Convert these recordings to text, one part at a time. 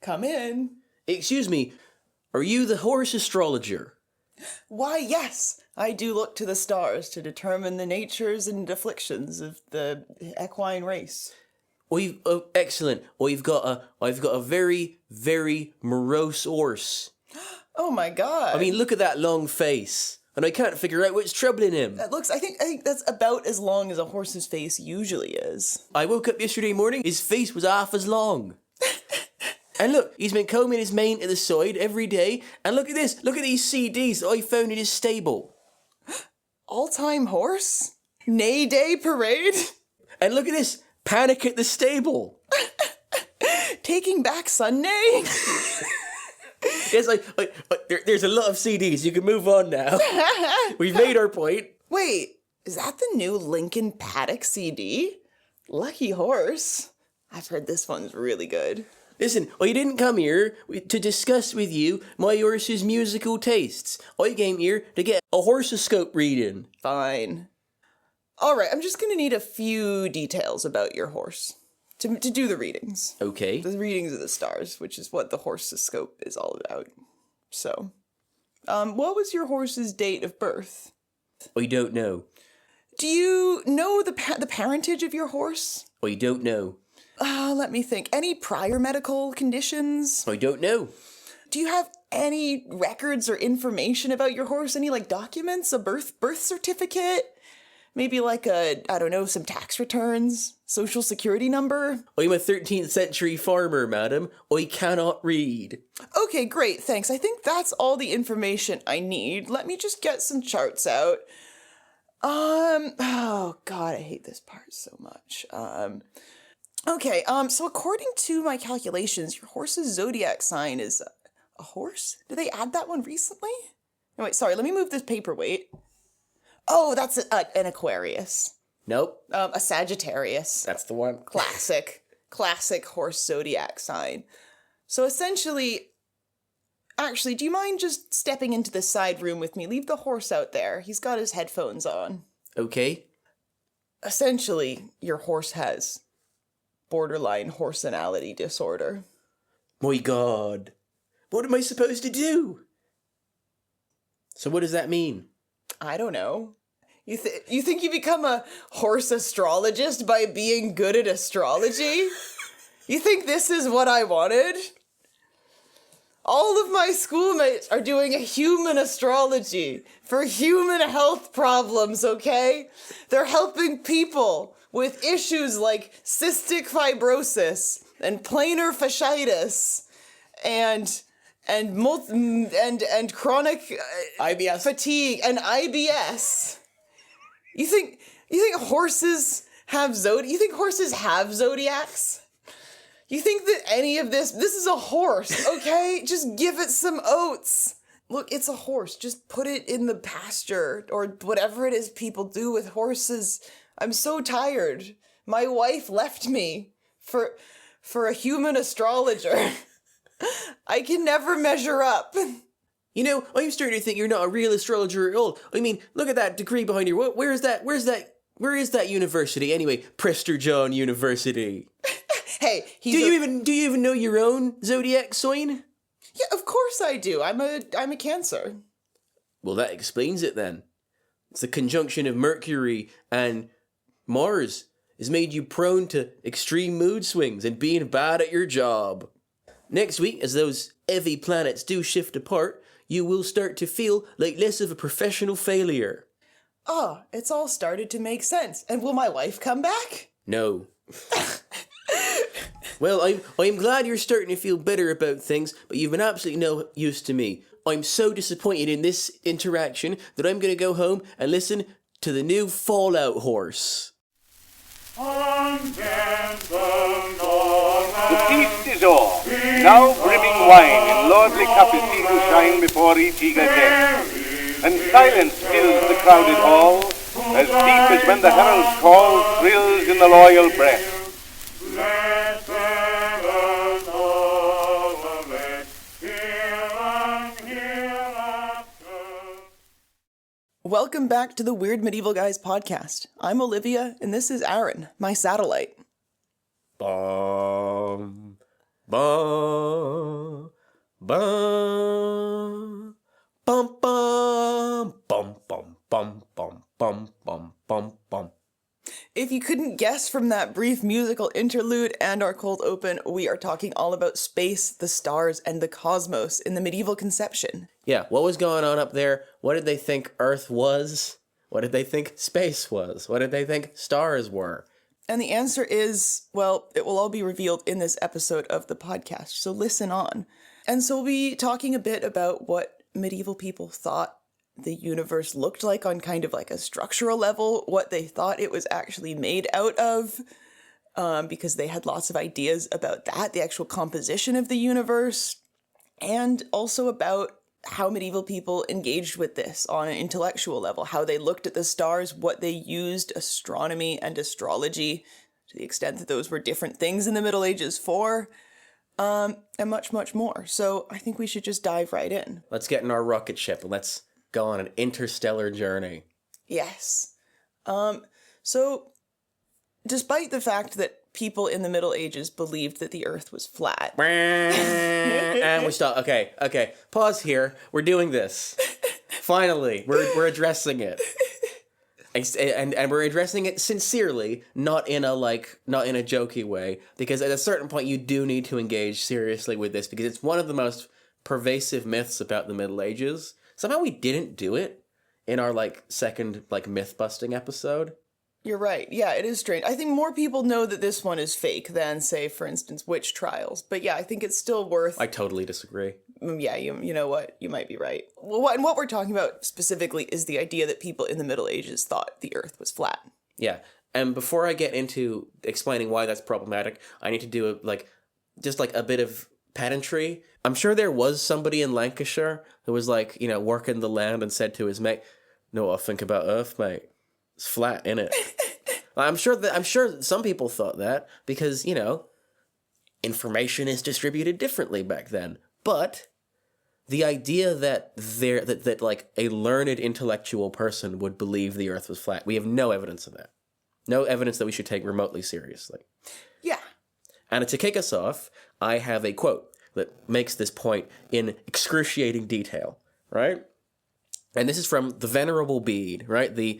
Come in. Excuse me, are you the horse astrologer? Why, yes, I do look to the stars to determine the natures and afflictions of the equine race. Excellent. I've got a very, very morose horse. Oh my god. I mean, look at that long face. And I can't figure out what's troubling him. I think that's about as long as a horse's face usually is. I woke up yesterday morning, his face was half as long. And look, he's been combing his mane to the side every day. And look at this, look at these CDs that I found in his stable. All-time horse? Nay Day Parade? And look at this, Panic at the Stable. Taking Back Sunday? Yes, there's a lot of CDs. You can move on now. We've made our point. Wait, is that the new Lincoln Paddock CD? Lucky horse. I've heard this one's really good. Listen, I didn't come here to discuss with you my horse's musical tastes. I came here to get a horoscope reading. Fine. Alright, I'm just gonna need a few details about your horse to do the readings. Okay. The readings of the stars, which is what the horoscope is all about. So, what was your horse's date of birth? I don't know. Do you know the parentage of your horse? I don't know. Let me think. Any prior medical conditions? I don't know. Do you have any records or information about your horse? Any, documents? A birth certificate? Maybe some tax returns? Social security number? I'm a 13th century farmer, madam. I cannot read. Okay, great, thanks. I think that's all the information I need. Let me just get some charts out. Oh god, I hate this part so much. Okay, so according to my calculations, your horse's zodiac sign is a horse? Did they add that one recently? No, wait, sorry, let me move this paperweight. Oh, that's an Aquarius. Nope. A Sagittarius. That's the one. Classic horse zodiac sign. So essentially, actually, do you mind just stepping into the side room with me? Leave the horse out there. He's got his headphones on. Okay. Essentially, your horse has borderline horsenality disorder. My god. What am I supposed to do? So what does that mean? I don't know. You think you become a horse astrologist by being good at astrology? You think this is what I wanted? All of my schoolmates are doing a human astrology for human health problems, okay? They're helping people with issues like cystic fibrosis and plantar fasciitis and chronic IBS fatigue and IBS. You think horses have zodiacs? You think that any of this is a horse, okay? Just give it some oats. Look, it's a horse. Just put it in the pasture or whatever it is people do with horses. I'm so tired. My wife left me for a human astrologer. I can never measure up. You know, I'm starting to think you're not a real astrologer at all. I mean, look at that degree behind you. Where is that university anyway? Prester John University. Hey, do you even know your own zodiac sign? Yeah, of course I do. I'm a Cancer. Well, that explains it then. It's the conjunction of Mercury and Mars has made you prone to extreme mood swings and being bad at your job. Next week, as those heavy planets do shift apart, you will start to feel like less of a professional failure. Oh, it's all started to make sense. And will my wife come back? No. Well, I'm glad you're starting to feel better about things, but you've been absolutely no use to me. I'm so disappointed in this interaction that I'm going to go home and listen to the new Fallout horse. The feast is o'er. Now brimming wine in lordly cup is seen to shine before each eager guest. And silence fills the crowded hall, as deep as when the herald's call thrills in the loyal breast. Let heaven all of it hear and hereafter. Welcome back to the Weird Medieval Guys podcast. I'm Olivia, and this is Aaron, my satellite. Bum, bum. bum. Bum bum bum bum bum bum bum bum bum bum. If you couldn't guess from that brief musical interlude and our cold open, we are talking all about space, the stars, and the cosmos in the medieval conception. Yeah, what was going on up there? What did they think Earth was? What did they think space was? What did they think stars were? And the answer is, well, it will all be revealed in this episode of the podcast, so listen on. And so we'll be talking a bit about what medieval people thought the universe looked like on kind of like a structural level, what they thought it was actually made out of, because they had lots of ideas about that, the actual composition of the universe, and also about how medieval people engaged with this on an intellectual level, how they looked at the stars, what they used astronomy and astrology, to the extent that those were different things in the Middle Ages for, and much, much more. So I think we should just dive right in. Let's get in our rocket ship and let's go on an interstellar journey. Yes. So despite the fact that people in the Middle Ages believed that the Earth was flat. And we stop. Okay. Pause here. We're doing this. Finally, we're addressing it. And we're addressing it sincerely, not in a jokey way, because at a certain point you do need to engage seriously with this, because it's one of the most pervasive myths about the Middle Ages. Somehow we didn't do it in our second myth busting episode. You're right. Yeah, it is strange. I think more people know that this one is fake than, say, for instance, witch trials. But yeah, I think it's still worth... I totally disagree. Yeah, you know what? You might be right. Well, what we're talking about specifically is the idea that people in the Middle Ages thought the Earth was flat. Yeah, and before I get into explaining why that's problematic, I need to do a bit of pedantry. I'm sure there was somebody in Lancashire who was working the land and said to his mate, "No, I think about Earth, mate. It's flat, innit?" I'm sure some people thought that because, information is distributed differently back then. But the idea that a learned intellectual person would believe the Earth was flat, we have no evidence of that. No evidence that we should take remotely seriously. Yeah. And to kick us off, I have a quote that makes this point in excruciating detail, right? And this is from the Venerable Bede, right? The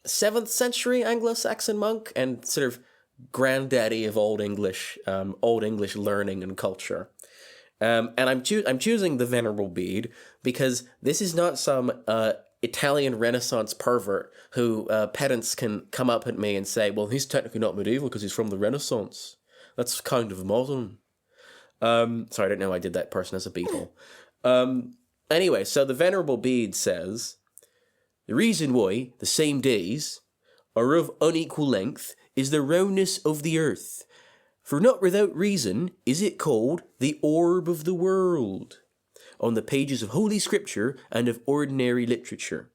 7th century Anglo-Saxon monk and sort of granddaddy of Old English learning and culture. And I'm choosing the Venerable Bede because this is not some Italian Renaissance pervert who pedants can come up at me and say, well, he's technically not medieval because he's from the Renaissance. That's kind of modern. Sorry, I don't know I did that person as a Beatle. Anyway, so the Venerable Bede says, the reason why the same days are of unequal length is the roundness of the earth. For not without reason is it called the orb of the world, on the pages of Holy Scripture and of ordinary literature.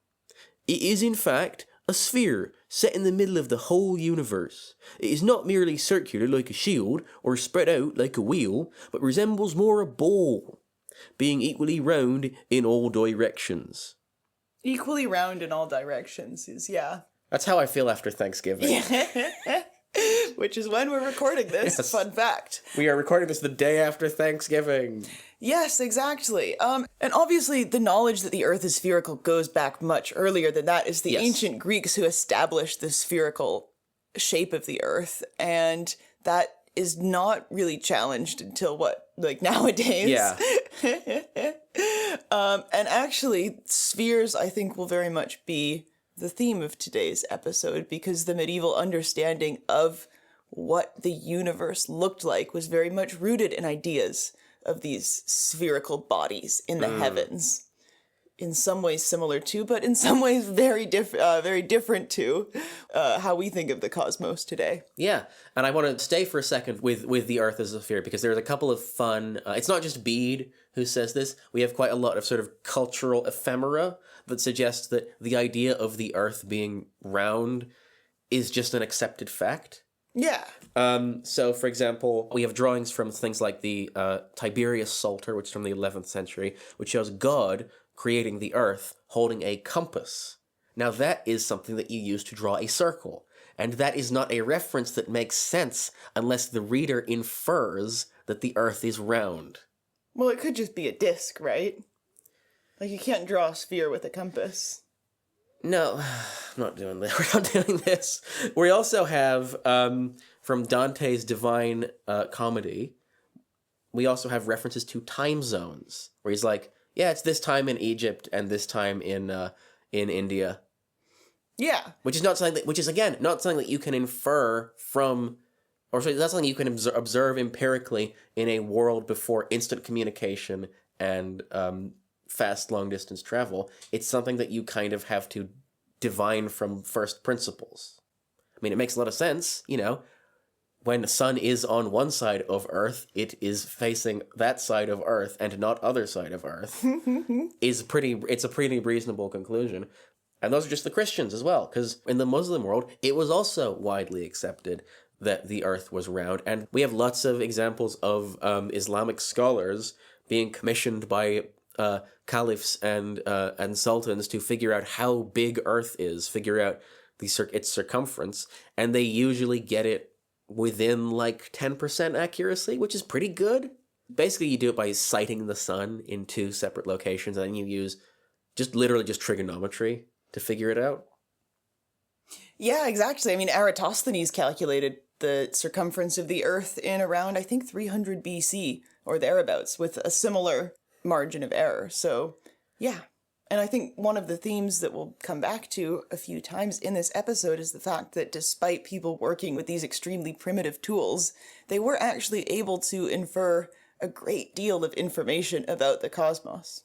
It is, in fact, a sphere set in the middle of the whole universe. It is not merely circular like a shield, or spread out like a wheel, but resembles more a ball, being equally round in all directions. Equally round in all directions is, yeah. That's how I feel after Thanksgiving. Which is when we're recording this. Yes. Fun fact. We are recording this the day after Thanksgiving. Yes, exactly. And obviously the knowledge that the Earth is spherical goes back much earlier than that. It's the ancient Greeks who established the spherical shape of the Earth, and that is not really challenged until nowadays. Yeah. And actually, spheres, I think, will very much be the theme of today's episode, because the medieval understanding of what the universe looked like was very much rooted in ideas of these spherical bodies in the heavens. In some ways similar to, but in some ways very different to how we think of the cosmos today. Yeah, and I want to stay for a second with the Earth as a sphere, because there's a couple of fun... it's not just Bede who says this. We have quite a lot of sort of cultural ephemera that suggests that the idea of the Earth being round is just an accepted fact. Yeah. So, for example, we have drawings from things like the Tiberius Psalter, which is from the 11th century, which shows God creating the Earth holding a compass. Now, that is something that you use to draw a circle, and that is not a reference that makes sense unless the reader infers that the Earth is round. Well, it could just be a disc, right? Like, you can't draw a sphere with a compass. No, I'm not doing this. We're not doing this. We also have, from Dante's Divine Comedy, we also have references to time zones, where he's like, yeah, it's this time in Egypt and this time in India. Yeah. Which is again, not something that you can infer from, or sorry, that's something you can observe empirically in a world before instant communication and fast long-distance travel. It's something that you kind of have to divine from first principles. I mean, it makes a lot of sense, when the sun is on one side of Earth, it is facing that side of Earth and not other side of Earth. It's a pretty reasonable conclusion. And those are just the Christians as well, because in the Muslim world, it was also widely accepted that the Earth was round. And we have lots of examples of Islamic scholars being commissioned by caliphs and sultans to figure out how big Earth is, figure out its circumference, and they usually get it within like 10% accuracy, which is pretty good. Basically, you do it by sighting the sun in two separate locations, and then you use literally just trigonometry to figure it out. Yeah, exactly. I mean, Eratosthenes calculated the circumference of the Earth in around, I think, 300 BC or thereabouts, with a similar margin of error. So, yeah. And I think one of the themes that we'll come back to a few times in this episode is the fact that despite people working with these extremely primitive tools, they were actually able to infer a great deal of information about the cosmos.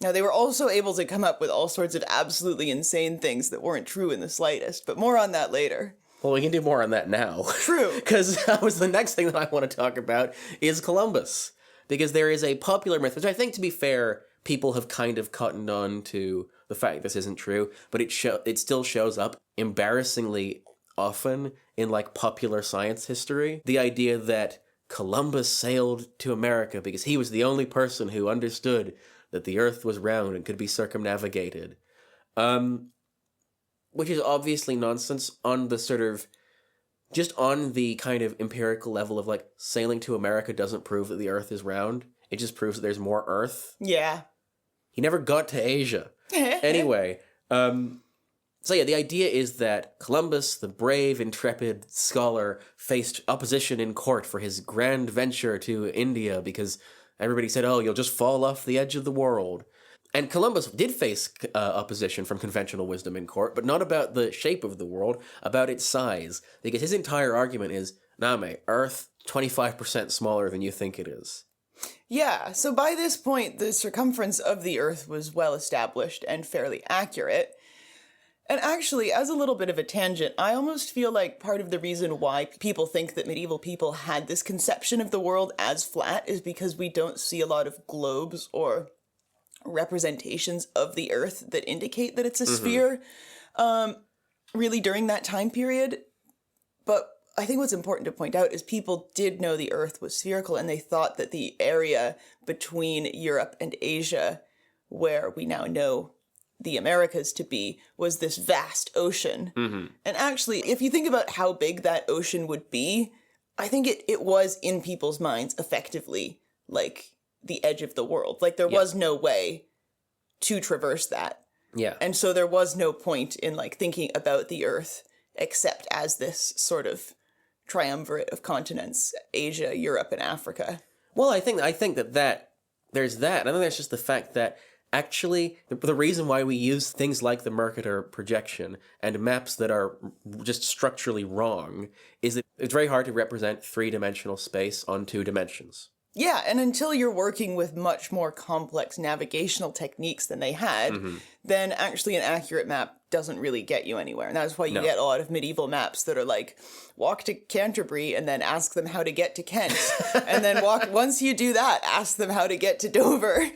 Now, they were also able to come up with all sorts of absolutely insane things that weren't true in the slightest, but more on that later. Well, we can do more on that now. True. Because that was the next thing that I want to talk about is Columbus. Because there is a popular myth, which I think, to be fair, people have kind of cottoned on to the fact this isn't true, but it still shows up embarrassingly often in like popular science history. The idea that Columbus sailed to America because he was the only person who understood that the Earth was round and could be circumnavigated. Which is obviously nonsense on the sort of, just on the kind of empirical level of like sailing to America doesn't prove that the Earth is round. It just proves that there's more Earth. Yeah. He never got to Asia. Anyway, so yeah, the idea is that Columbus, the brave, intrepid scholar, faced opposition in court for his grand venture to India because everybody said, oh, you'll just fall off the edge of the world. And Columbus did face opposition from conventional wisdom in court, but not about the shape of the world, about its size. Because his entire argument is, nah, mate, Earth, 25% smaller than you think it is. Yeah, so by this point, the circumference of the Earth was well established and fairly accurate. And actually, as a little bit of a tangent, I almost feel like part of the reason why people think that medieval people had this conception of the world as flat is because we don't see a lot of globes or representations of the Earth that indicate that it's a sphere, really during that time period. But I think what's important to point out is people did know the Earth was spherical, and they thought that the area between Europe and Asia, where we now know the Americas to be, was this vast ocean. And actually, if you think about how big that ocean would be, I think it was in people's minds effectively like the edge of the world. Like there was no way to traverse that. Yeah. And so there was no point in like thinking about the Earth except as this sort of triumvirate of continents, Asia, Europe, and Africa. Well, I think that there's that. And then there's just the fact that actually the reason why we use things like the Mercator projection and maps that are just structurally wrong is that it's very hard to represent three-dimensional space on two dimensions. Yeah, and until you're working with much more complex navigational techniques than they had, then actually an accurate map doesn't really get you anywhere. And that's why you get a lot of medieval maps that are like, walk to Canterbury and then ask them how to get to Kent. And then once you do that, ask them how to get to Dover.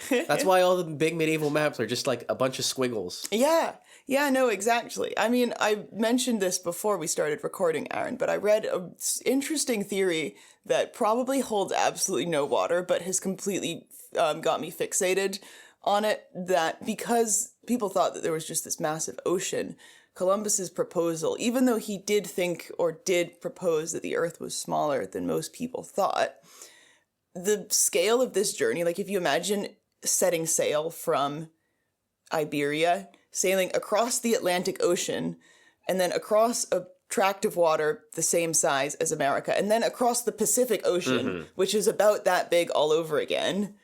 That's why all the big medieval maps are just like a bunch of squiggles. Yeah, no, exactly. I mean, I mentioned this before we started recording, Aaron, but I read an interesting theory that probably holds absolutely no water, but has completely got me fixated on it, that because people thought that there was just this massive ocean, Columbus's proposal, even though he did think or did propose that the Earth was smaller than most people thought, the scale of this journey, like if you imagine setting sail from Iberia, sailing across the Atlantic Ocean, and then across a tract of water the same size as America, and then across the Pacific Ocean, which is about that big all over again.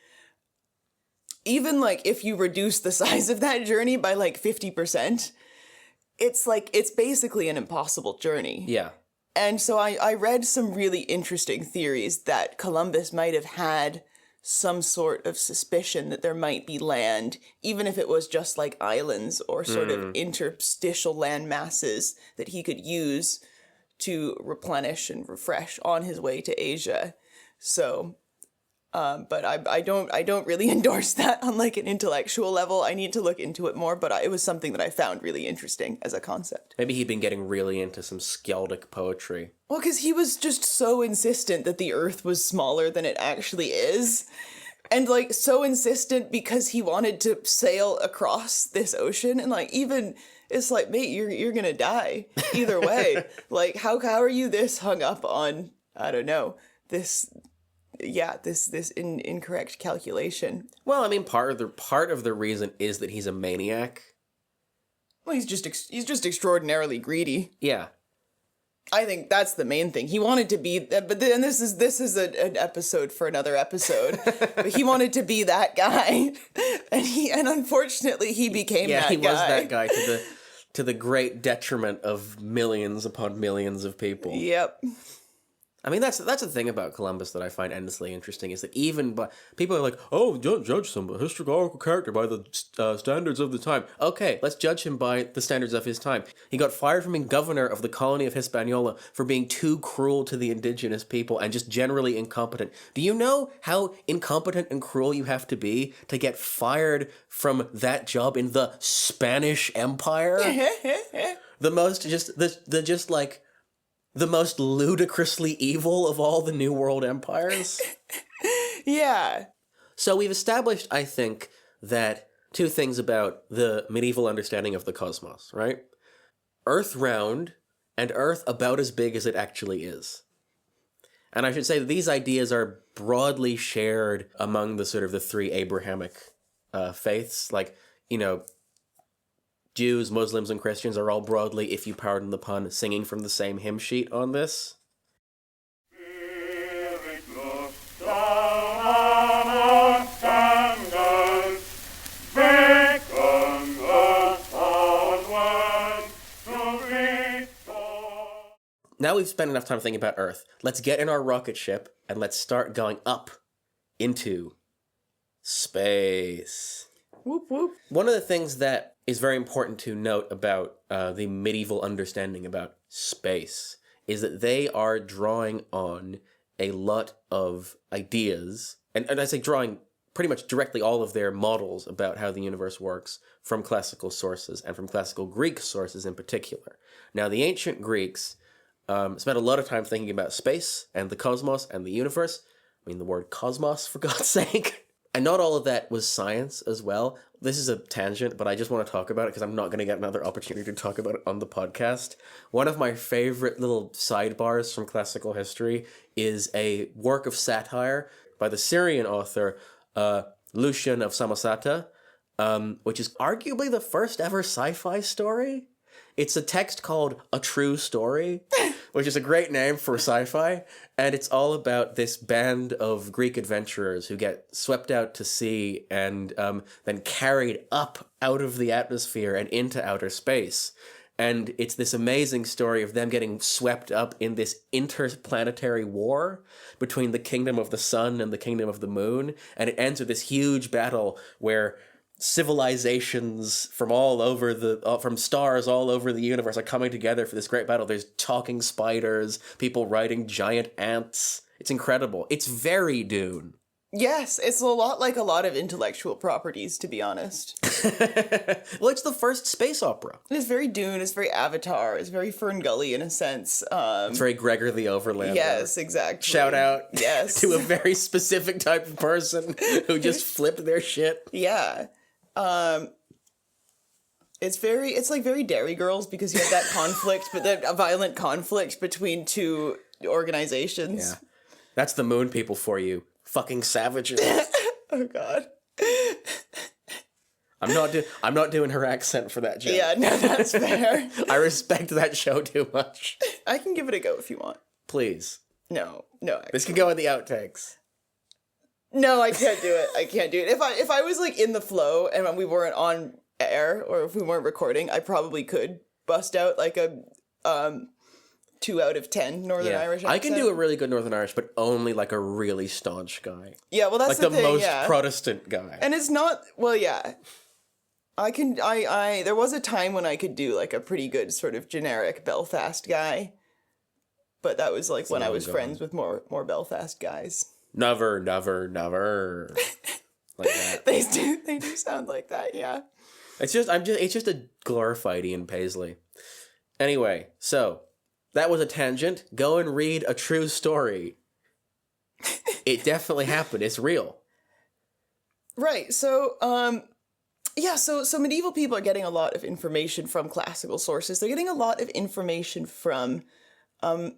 Even like if you reduce the size of that journey by like 50%, it's basically an impossible journey. Yeah. And so I read some really interesting theories that Columbus might have had some sort of suspicion that there might be land, even if it was just like islands or sort of interstitial land masses that he could use to replenish and refresh on his way to Asia. So, but I don't really endorse that on like an intellectual level. I need to look into it more, but it was something that I found really interesting as a concept. Maybe he'd been getting really into some skaldic poetry. Well, because he was just so insistent that the Earth was smaller than it actually is. And, like, so insistent because he wanted to sail across this ocean. And, like, even, it's like, mate, you're gonna die either way. Like, how are you this hung up on, I don't know, this incorrect calculation? Well, I mean, part of the reason is that he's a maniac. Well, he's just extraordinarily greedy. Yeah. I think that's the main thing. He wanted to be, but then this is an episode for another episode. But he wanted to be that guy, and unfortunately he became that guy. Yeah, he was that guy to the great detriment of millions upon millions of people. Yep. I mean, that's the thing about Columbus that I find endlessly interesting, is that even people are like, oh, don't judge some historical character by the standards of the time. Okay, let's judge him by the standards of his time. He got fired from being governor of the colony of Hispaniola for being too cruel to the indigenous people and just generally incompetent. Do you know how incompetent and cruel you have to be to get fired from that job in the Spanish Empire? The most ludicrously evil of all the New World empires. Yeah. So we've established, I think, that two things about the medieval understanding of the cosmos, right? Earth round and Earth about as big as it actually is. And I should say that these ideas are broadly shared among the sort of the three Abrahamic faiths. Like, you know, Jews, Muslims, and Christians are all broadly, if you pardon the pun, singing from the same hymn sheet on this. Now we've spent enough time thinking about Earth. Let's get in our rocket ship and let's start going up into space. Whoop, whoop. One of the things that is very important to note about the medieval understanding about space is that they are drawing on a lot of ideas, and I say drawing pretty much directly all of their models about how the universe works from classical sources, and from classical Greek sources in particular. Now, the ancient Greeks spent a lot of time thinking about space and the cosmos and the universe. I mean, the word cosmos, for God's sake. And not all of that was science as well. This is a tangent, but I just want to talk about it because I'm not going to get another opportunity to talk about it on the podcast. One of my favorite little sidebars from classical history is a work of satire by the Syrian author Lucian of Samosata, which is arguably the first ever sci-fi story. It's a text called A True Story, which is a great name for sci-fi, and it's all about this band of Greek adventurers who get swept out to sea and then carried up out of the atmosphere and into outer space. And it's this amazing story of them getting swept up in this interplanetary war between the kingdom of the sun and the kingdom of the moon, and it ends with this huge battle where civilizations from all over from stars all over the universe are coming together for this great battle. There's talking spiders, people riding giant ants. It's incredible. It's very Dune. Yes, it's a lot like a lot of intellectual properties, to be honest. Well, it's the first space opera. It's very Dune, it's very Avatar, it's very Fern Gully in a sense. It's very Gregor the Overlander. Yes, exactly. Shout out yes. to a very specific type of person who just flipped their shit. Yeah. It's like very Dairy Girls, because you have that conflict, but a violent conflict between two organizations. Yeah. That's the moon people for you. fucking savages. Oh God. I'm not doing her accent for that joke. Yeah, no, that's fair. I respect that show too much. I can give it a go if you want. Please. No. This can go in the outtakes. No, I can't do it. I can't do it. If I was like in the flow and we weren't on air or if we weren't recording, I probably could bust out like a 2 out of 10 Northern Irish accent. I can do a really good Northern Irish, but only like a really staunch guy. Yeah, well that's like the thing, most yeah. Protestant guy. And it's not, well, yeah. There was a time when I could do like a pretty good sort of generic Belfast guy. But that was like when I was friends with more Belfast guys. Never. Like that. They do sound like that, yeah. It's just a glorified Ian Paisley. Anyway, so that was a tangent. Go and read A True Story. It definitely happened. It's real. Right. So, so medieval people are getting a lot of information from classical sources. They're getting a lot of information from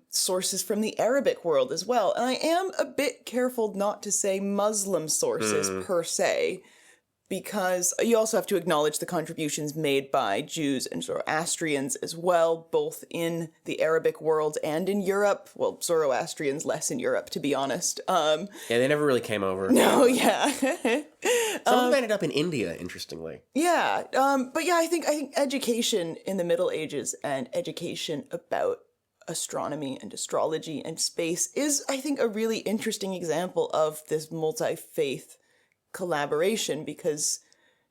sources from the Arabic world as well. And I am a bit careful not to say Muslim sources per se, because you also have to acknowledge the contributions made by Jews and Zoroastrians as well, both in the Arabic world and in Europe. Well, Zoroastrians less in Europe, to be honest. Yeah, they never really came over. No, yeah. Some of them ended up in India, interestingly. Yeah, but yeah, I think education in the Middle Ages and education about astronomy and astrology and space is, I think, a really interesting example of this multi-faith collaboration, because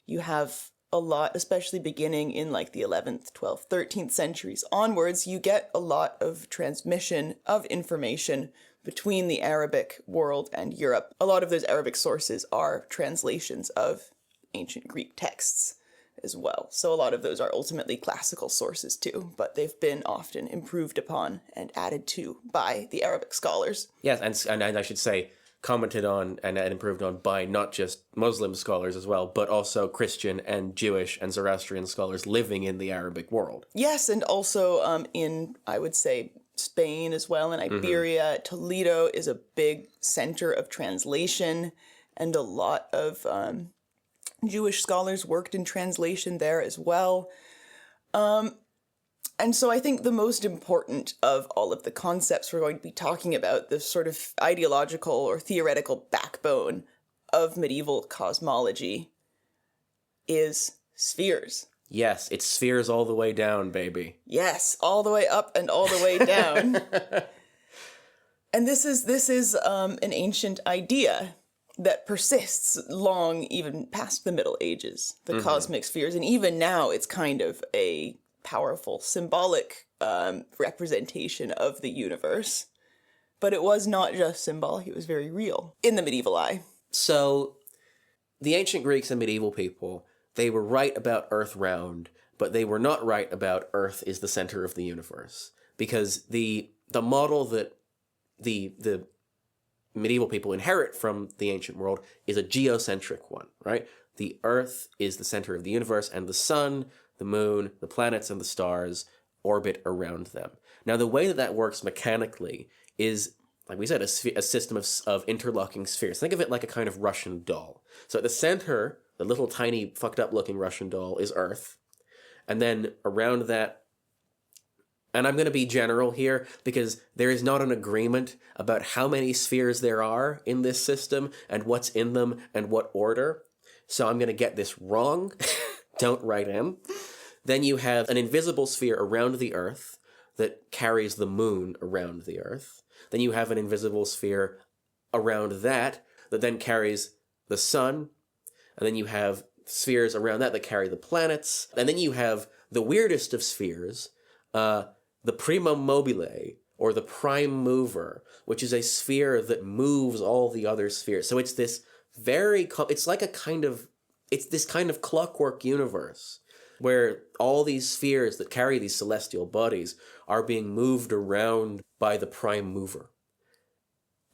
you have a lot, especially beginning in like the 11th, 12th, 13th centuries onwards, you get a lot of transmission of information between the Arabic world and Europe. A lot of those Arabic sources are translations of ancient Greek texts as well. So a lot of those are ultimately classical sources too, but they've been often improved upon and added to by the Arabic scholars. Yes, and I should say, commented on and improved on by not just Muslim scholars as well, but also Christian and Jewish and Zoroastrian scholars living in the Arabic world. Yes, and also in, I would say, Spain as well, and Iberia. Toledo is a big center of translation, and a lot of Jewish scholars worked in translation there as well. And so I think the most important of all of the concepts we're going to be talking about, the sort of ideological or theoretical backbone of medieval cosmology, is spheres. Yes, it's spheres all the way down, baby. Yes, all the way up and all the way down. And this is an ancient idea that persists long, even past the Middle Ages, the cosmic spheres. And even now, it's kind of a powerful symbolic representation of the universe. But it was not just symbolic, it was very real in the medieval eye. So, the ancient Greeks and medieval people, they were right about Earth round, but they were not right about Earth is the center of the universe. Because the model that the medieval people inherit from the ancient world is a geocentric one, right? The Earth is the center of the universe, and the sun, the moon, the planets, and the stars orbit around them. Now, the way that works mechanically is, like we said, a system of interlocking spheres. Think of it like a kind of Russian doll. So at the center, the little tiny fucked up looking Russian doll is Earth. And then around that, and I'm going to be general here because there is not an agreement about how many spheres there are in this system and what's in them and what order. So I'm going to get this wrong. Don't write in. Then you have an invisible sphere around the Earth that carries the moon around the Earth. Then you have an invisible sphere around that then carries the sun. And then you have spheres around that carry the planets. And then you have the weirdest of spheres, the primum mobile, or the prime mover, which is a sphere that moves all the other spheres. So it's this it's this kind of clockwork universe where all these spheres that carry these celestial bodies are being moved around by the prime mover.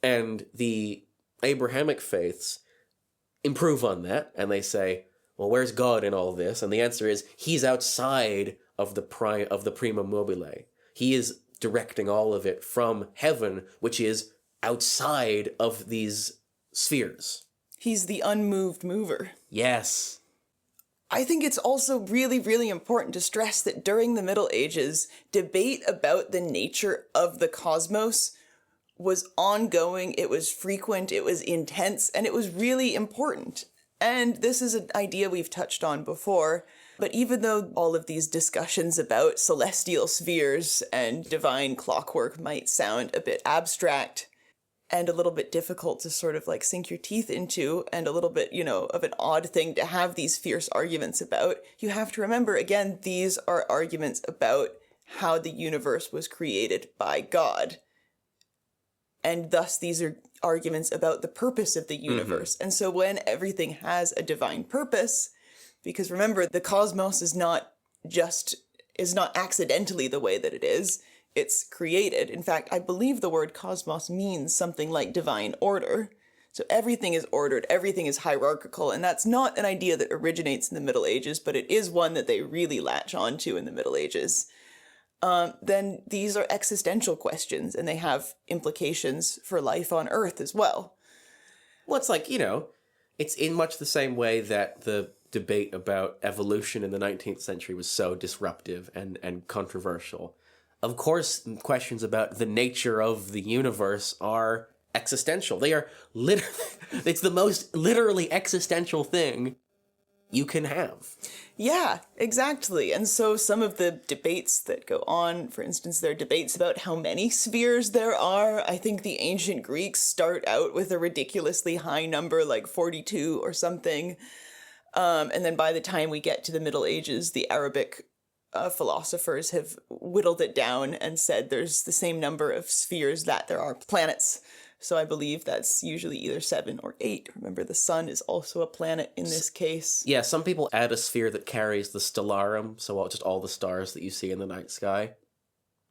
And the Abrahamic faiths improve on that, and they say, well, where's God in all this? And the answer is, he's outside of the prima mobile. He is directing all of it from heaven, which is outside of these spheres. He's the unmoved mover. Yes. I think it's also really, really important to stress that during the Middle Ages, debate about the nature of the cosmos was ongoing, it was frequent, it was intense, and it was really important. And this is an idea we've touched on before, but even though all of these discussions about celestial spheres and divine clockwork might sound a bit abstract and a little bit difficult to sort of like sink your teeth into, and a little bit, of an odd thing to have these fierce arguments about, you have to remember, again, these are arguments about how the universe was created by God. And thus these are arguments about the purpose of the universe. And so when everything has a divine purpose, because remember, the cosmos is not accidentally the way that it is, it's created. In fact, I believe the word cosmos means something like divine order. So everything is ordered, everything is hierarchical, and that's not an idea that originates in the Middle Ages, but it is one that they really latch onto in the Middle Ages. Then these are existential questions, and they have implications for life on Earth as well. Well, it's like, it's in much the same way that the debate about evolution in the 19th century was so disruptive and controversial. Of course, questions about the nature of the universe are existential. They are it's the most literally existential thing you can have. Yeah, exactly. And so some of the debates that go on, for instance, there are debates about how many spheres there are. I think the ancient Greeks start out with a ridiculously high number, like 42 or something. And then by the time we get to the Middle Ages, the Arabic philosophers have whittled it down and said there's the same number of spheres that there are planets. So I believe that's usually either 7 or 8. Remember, the sun is also a planet in this case. Yeah, some people add a sphere that carries the stellarum, so just all the stars that you see in the night sky.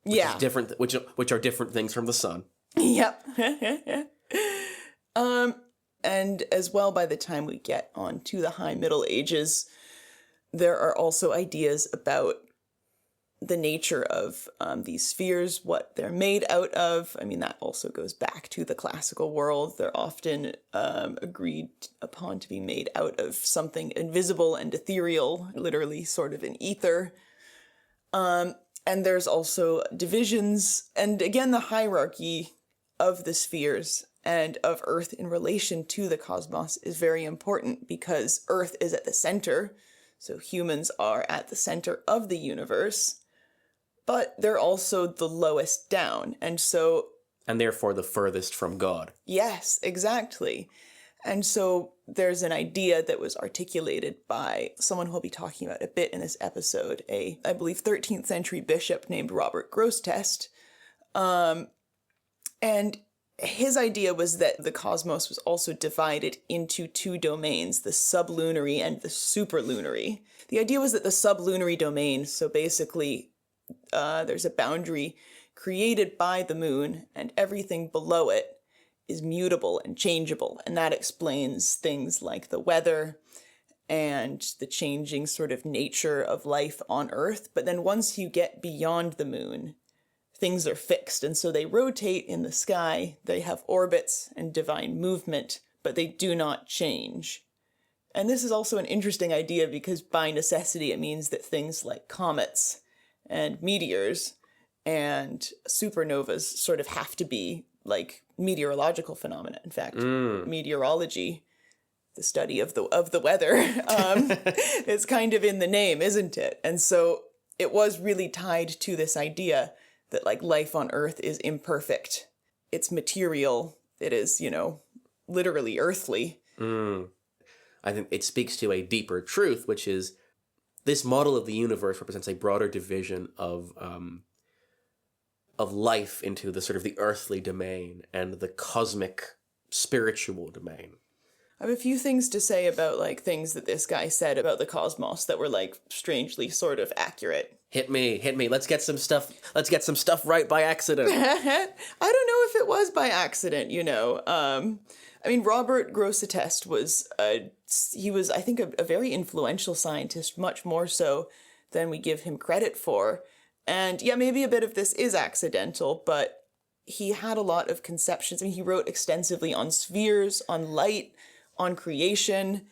Yeah. Which are different things from the sun. Yep. And as well, by the time we get on to the High Middle Ages, there are also ideas about the nature of these spheres, what they're made out of. I mean, that also goes back to the classical world. They're often agreed upon to be made out of something invisible and ethereal, literally sort of an ether. And there's also divisions, and again, the hierarchy of the spheres and of Earth in relation to the cosmos is very important because Earth is at the center, so humans are at the center of the universe. But they're also the lowest down, and therefore the furthest from God. Yes, exactly. And so there's an idea that was articulated by someone who we'll be talking about a bit in this episode, I believe 13th century bishop named Robert Grosseteste. And his idea was that the cosmos was also divided into 2 domains, the sublunary and the superlunary. The idea was that the sublunary domain, so basically there's a boundary created by the moon, and everything below it is mutable and changeable. And that explains things like the weather and the changing sort of nature of life on Earth. But then once you get beyond the moon, things are fixed. And so they rotate in the sky, they have orbits and divine movement, but they do not change. And this is also an interesting idea because by necessity it means that things like comets and meteors and supernovas sort of have to be like meteorological phenomena. In fact, meteorology, the study of the weather, is kind of in the name, isn't it? And so it was really tied to this idea that like life on Earth is imperfect. It's material. It is, literally earthly. I think it speaks to a deeper truth, which is this model of the universe represents a broader division of life into the sort of the earthly domain and the cosmic spiritual domain. I have a few things to say about like things that this guy said about the cosmos that were like strangely sort of accurate. Hit me. Let's get some stuff right by accident. I don't know if it was by accident, Robert Grosseteste was, I think, a very influential scientist, much more so than we give him credit for. And yeah, maybe a bit of this is accidental, but he had a lot of conceptions. I mean, he wrote extensively on spheres, on light, on creation.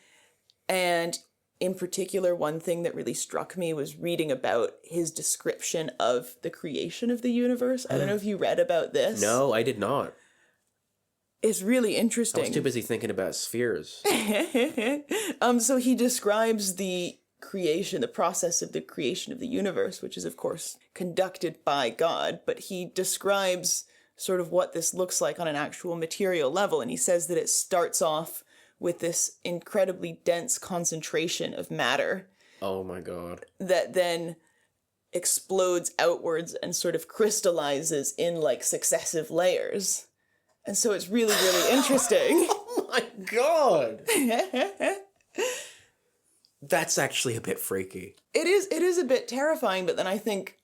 And in particular, one thing that really struck me was reading about his description of the creation of the universe. I don't know if you read about this. No, I did not. It's really interesting. I was too busy thinking about spheres. So he describes the process of the creation of the universe, which is, of course, conducted by God, but he describes sort of what this looks like on an actual material level, and he says that it starts off with this incredibly dense concentration of matter. Oh my God. That then explodes outwards and sort of crystallizes in like successive layers. And so it's really, really interesting. Oh my God. That's actually a bit freaky. It is a bit terrifying, but then I think,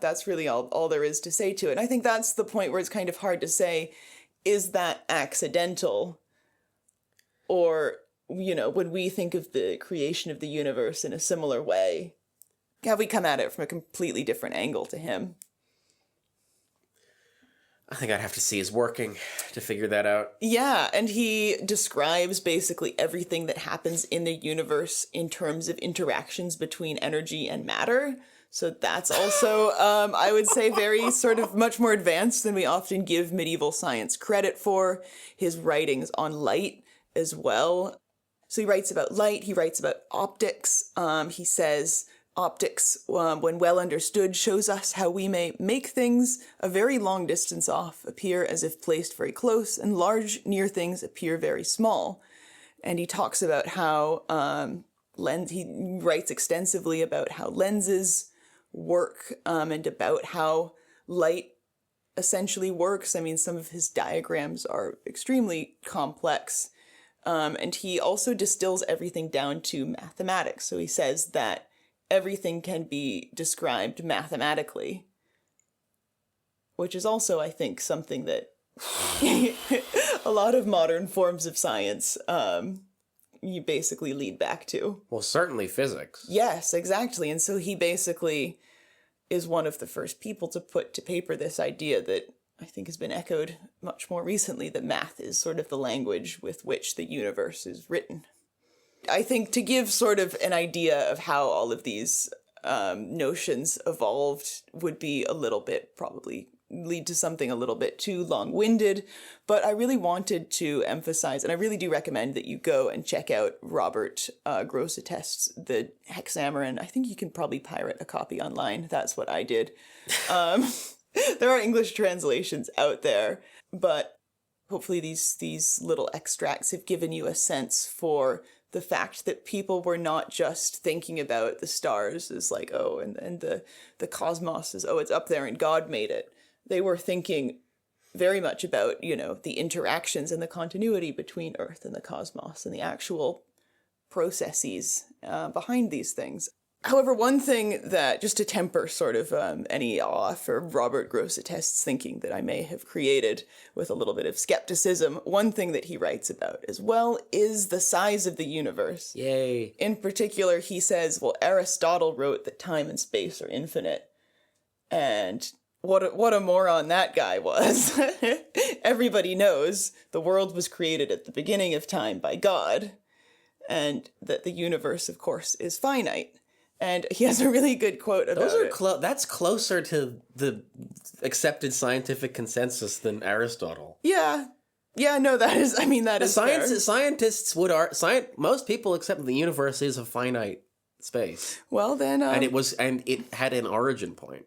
that's really all there is to say to it. And I think that's the point where it's kind of hard to say, is that accidental? Or, would we think of the creation of the universe in a similar way? Have we come at it from a completely different angle to him? I think I'd have to see his working to figure that out. Yeah, and he describes basically everything that happens in the universe in terms of interactions between energy and matter. So that's also, I would say, very sort of much more advanced than we often give medieval science credit for. His writings on light as well. So he writes about light, he writes about optics. He says, optics, when well understood, shows us how we may make things a very long distance off appear as if placed very close, and large near things appear very small. And he talks about how he writes extensively about how lenses work, and about how light essentially works. I mean, some of his diagrams are extremely complex. And he also distills everything down to mathematics. So he says that everything can be described mathematically, which is also, I think, something that a lot of modern forms of science you basically lead back to. Well, certainly physics. Yes, exactly. And so he basically is one of the first people to put to paper this idea that I think has been echoed much more recently, that math is sort of the language with which the universe is written. I think to give sort of an idea of how all of these notions evolved would be a little bit, probably lead to something a little bit too long-winded, but I really wanted to emphasize, and I really do recommend that you go and check out Robert Grosseteste's The Hexameron. I think you can probably pirate a copy online. That's what I did. There are English translations out there, but hopefully these little extracts have given you a sense for the fact that people were not just thinking about the stars as like, oh, and the cosmos is, oh, it's up there and God made it. They were thinking very much about, the interactions and the continuity between Earth and the cosmos and the actual processes behind these things. However, one thing that, just to temper sort of any awe for Robert Grosseteste's thinking that I may have created with a little bit of skepticism, one thing that he writes about as well is the size of the universe. Yay. In particular, he says, well, Aristotle wrote that time and space are infinite. And what a moron that guy was. Everybody knows the world was created at the beginning of time by God, and that the universe, of course, is finite. And he has a really good quote about it. That's closer to the accepted scientific consensus than Aristotle. Yeah. Yeah, no, that is fair. Scientists most people accept that the universe is a finite space. Well, then... and it had an origin point.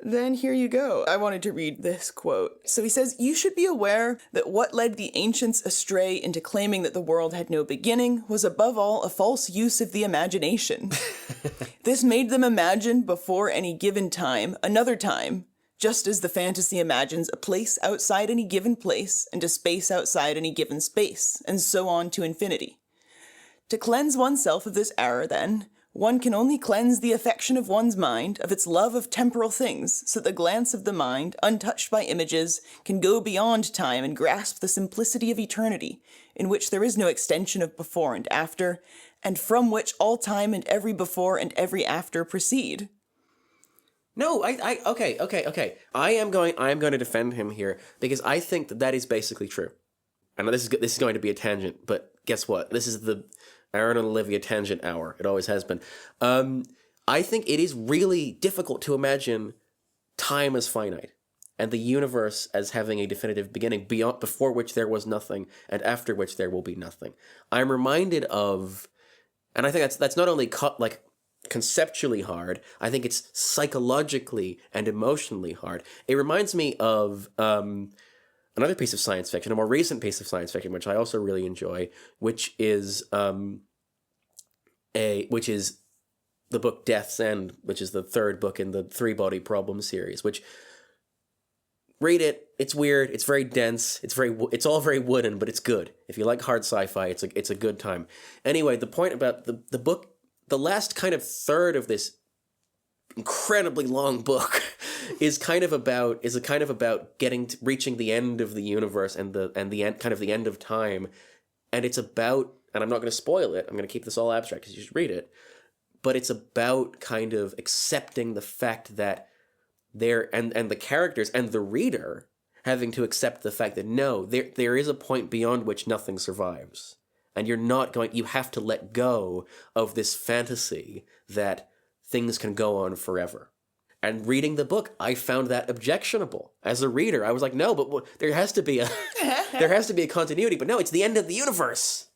Then here you go. I wanted to read this quote. So he says, "You should be aware that what led the ancients astray into claiming that the world had no beginning was above all a false use of the imagination. This made them imagine before any given time another time, just as the fantasy imagines a place outside any given place and a space outside any given space, and so on to infinity. To cleanse oneself of this error, then, one can only cleanse the affection of one's mind of its love of temporal things, so that the glance of the mind, untouched by images, can go beyond time and grasp the simplicity of eternity, in which there is no extension of before and after, and from which all time and every before and every after proceed. No, okay. I am going to defend him here because I think that is basically true. I know this is going to be a tangent, but guess what? This is the Aaron and Olivia tangent hour. It always has been. I think it is really difficult to imagine time as finite and the universe as having a definitive beginning before which there was nothing and after which there will be nothing. I'm reminded of, and I think that's not only conceptually hard, I think it's psychologically and emotionally hard. It reminds me of another piece of science fiction, a more recent piece of science fiction, which I also really enjoy, which is the book Death's End, which is the third book in the Three Body Problem series, which, read it, it's weird, it's very dense, it's all very wooden, but it's good. If you like hard sci-fi, it's a good time. Anyway, the point about the book, the last kind of third of this incredibly long book is kind of about reaching the end of the universe and the end, kind of the end of time. And it's about, and I'm not going to spoil it, I'm going to keep this all abstract because you should read it, but it's about kind of accepting the fact that and the characters and the reader having to accept the fact that no, there is a point beyond which nothing survives. And you have to let go of this fantasy that things can go on forever. And reading the book, I found that objectionable. As a reader, I was like, no, but there has to be a continuity. But no, it's the end of the universe.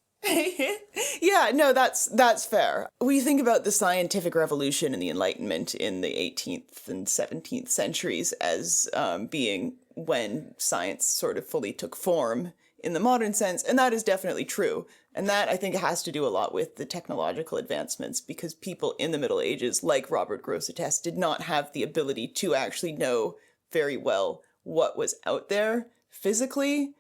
Yeah, no, that's fair. We think about the scientific revolution and the Enlightenment in the 18th and 17th centuries as being when science sort of fully took form in the modern sense, and that is definitely true. And that, I think, has to do a lot with the technological advancements, because people in the Middle Ages, like Robert Grosseteste, did not have the ability to actually know very well what was out there physically.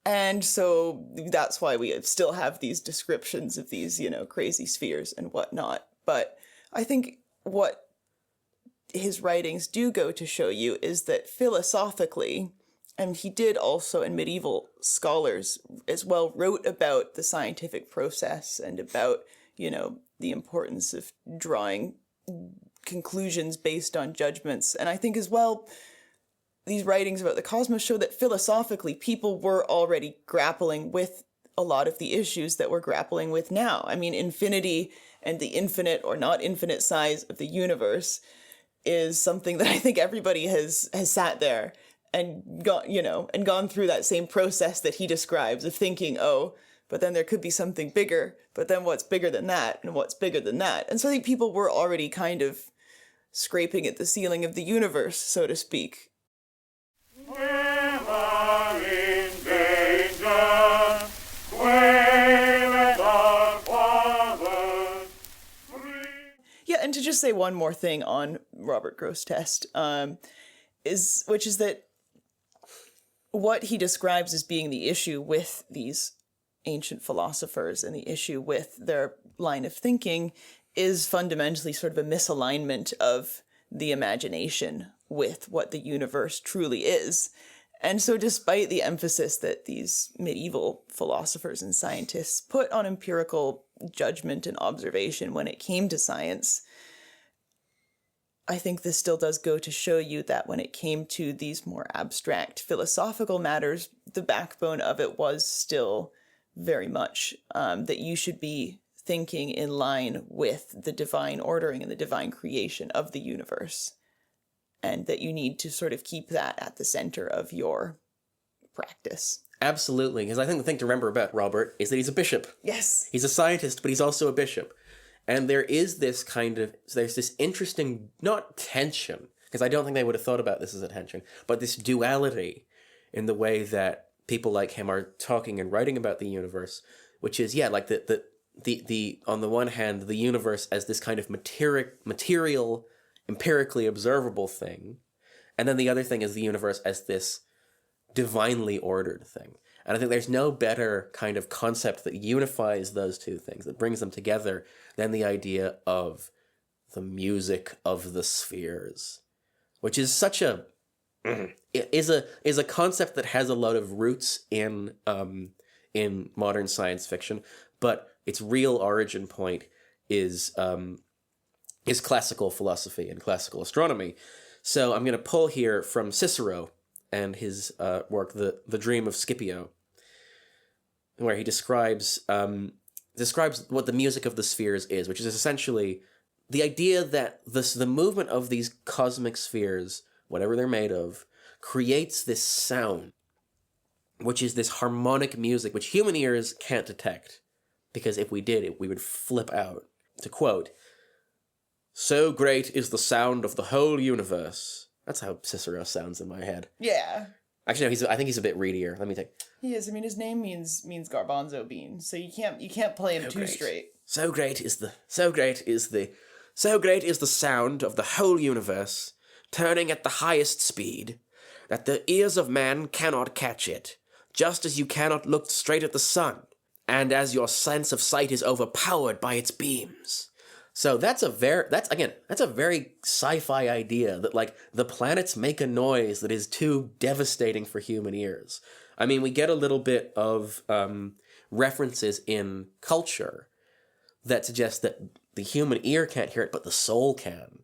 And so that's why we still have these descriptions of these, crazy spheres and whatnot. But I think what his writings do go to show you is that philosophically, and he did also, and medieval scholars as well wrote about the scientific process and about, the importance of drawing conclusions based on judgments. And I think as well, these writings about the cosmos show that philosophically people were already grappling with a lot of the issues that we're grappling with now. I mean, infinity and the infinite or not infinite size of the universe is something that I think everybody has sat there and gone through that same process that he describes of thinking, oh, but then there could be something bigger, but then what's bigger than that, and what's bigger than that? And so I think people were already kind of scraping at the ceiling of the universe, so to speak. Never in danger, wail our fathers. Yeah, and to just say one more thing on Robert Grosseteste, which is that what he describes as being the issue with these ancient philosophers and the issue with their line of thinking is fundamentally sort of a misalignment of the imagination with what the universe truly is. And so despite the emphasis that these medieval philosophers and scientists put on empirical judgment and observation when it came to science, I think this still does go to show you that when it came to these more abstract philosophical matters, the backbone of it was still very much that you should be thinking in line with the divine ordering and the divine creation of the universe, and that you need to sort of keep that at the center of your practice. Absolutely, because I think the thing to remember about Robert is that he's a bishop. Yes. He's a scientist, but he's also a bishop. And there's this interesting, not tension, because I don't think they would have thought about this as a tension, but this duality in the way that people like him are talking and writing about the universe, which is, like the on the one hand, the universe as this kind of material, empirically observable thing, and then the other thing is the universe as this divinely ordered thing. And I think there's no better kind of concept that unifies those two things, that brings them together, than the idea of the music of the spheres, which is such a is a concept that has a lot of roots in modern science fiction, but its real origin point is is classical philosophy and classical astronomy. So I'm going to pull here from Cicero and his work, The Dream of Scipio, where he describes what the music of the spheres is, which is essentially the idea that the movement of these cosmic spheres, whatever they're made of, creates this sound, which is this harmonic music, which human ears can't detect, because if we did it, we would flip out. To quote, "So great is the sound of the whole universe." That's how Cicero sounds in my head. Yeah. Actually, no, I think he's a bit readier. Let me take. He is. I mean, his name means garbanzo bean, so you can't play him too straight. So great is the sound of the whole universe, turning at the highest speed, that the ears of man cannot catch it, just as you cannot look straight at the sun, and as your sense of sight is overpowered by its beams. So that's a very sci-fi idea that, like, the planets make a noise that is too devastating for human ears. I mean, we get a little bit of references in culture that suggest that the human ear can't hear it, but the soul can.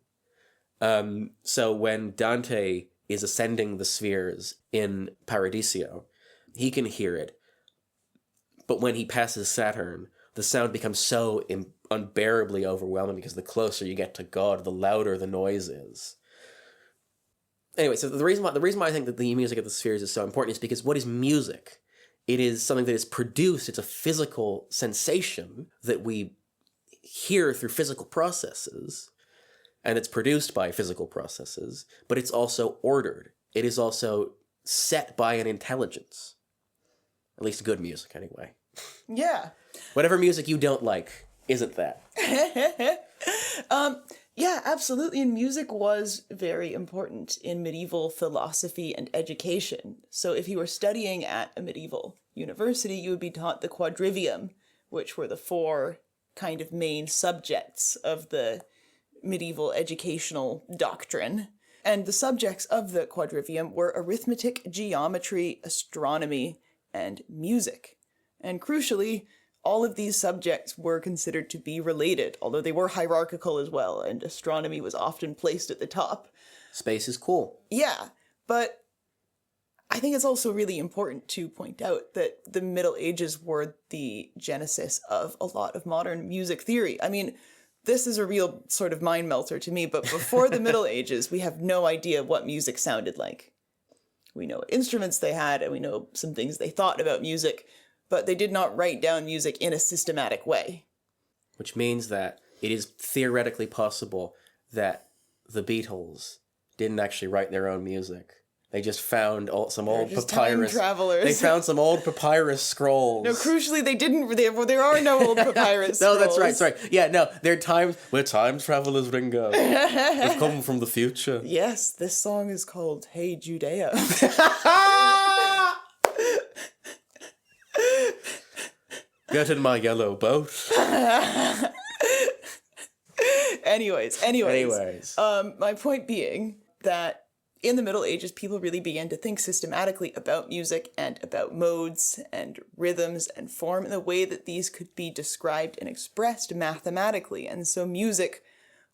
So when Dante is ascending the spheres in Paradiso, he can hear it. But when he passes Saturn, the sound becomes so unbearably overwhelming because the closer you get to God, the louder the noise is. Anyway, so the reason why I think that the music of the spheres is so important is because what is music? It is something that is produced. It's a physical sensation that we hear through physical processes, and it's produced by physical processes, but it's also ordered. It is also set by an intelligence. At least good music, anyway. Yeah. Whatever music you don't like isn't that. Yeah, absolutely. And music was very important in medieval philosophy and education. So if you were studying at a medieval university, you would be taught the quadrivium, which were the 4 kind of main subjects of the medieval educational doctrine. And the subjects of the quadrivium were arithmetic, geometry, astronomy, and music. And crucially, all of these subjects were considered to be related, although they were hierarchical as well, and astronomy was often placed at the top. Space is cool. Yeah, but I think it's also really important to point out that the Middle Ages were the genesis of a lot of modern music theory. I mean, this is a real sort of mind melter to me, but before the Middle Ages, we have no idea what music sounded like. We know what instruments they had, and we know some things they thought about music, but they did not write down music in a systematic way. Which means that it is theoretically possible that the Beatles didn't actually write their own music. They just found some old papyrus. Time travelers. They found some old papyrus scrolls. No, crucially, they didn't. There are no old papyrus No, scrolls. that's right. Sorry. Yeah, no, we're time travelers, Ringo. We've come from the future. Yes, this song is called Hey Judea. Get in my yellow boat. Anyways. My point being that in the Middle Ages, people really began to think systematically about music and about modes and rhythms and form in the way that these could be described and expressed mathematically. And so music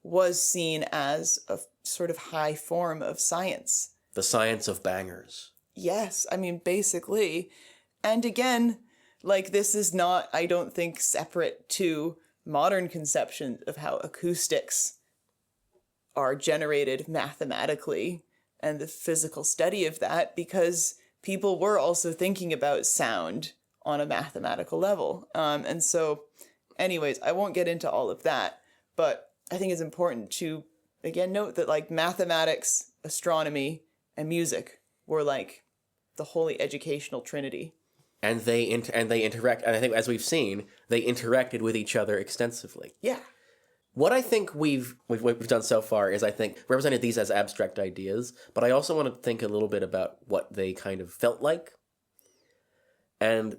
was seen as a sort of high form of science. The science of bangers. Yes, I mean, basically. And again, like, this is not, I don't think, separate to modern conceptions of how acoustics are generated mathematically and the physical study of that, because people were also thinking about sound on a mathematical level. And so, anyways, I won't get into all of that, but I think it's important to, again, note that, like, mathematics, astronomy, and music were, like, the holy educational trinity. And they interact, and I think, as we've seen, they interacted with each other extensively. Yeah. What I think we've done so far is, I think, represented these as abstract ideas, but I also want to think a little bit about what they kind of felt like. And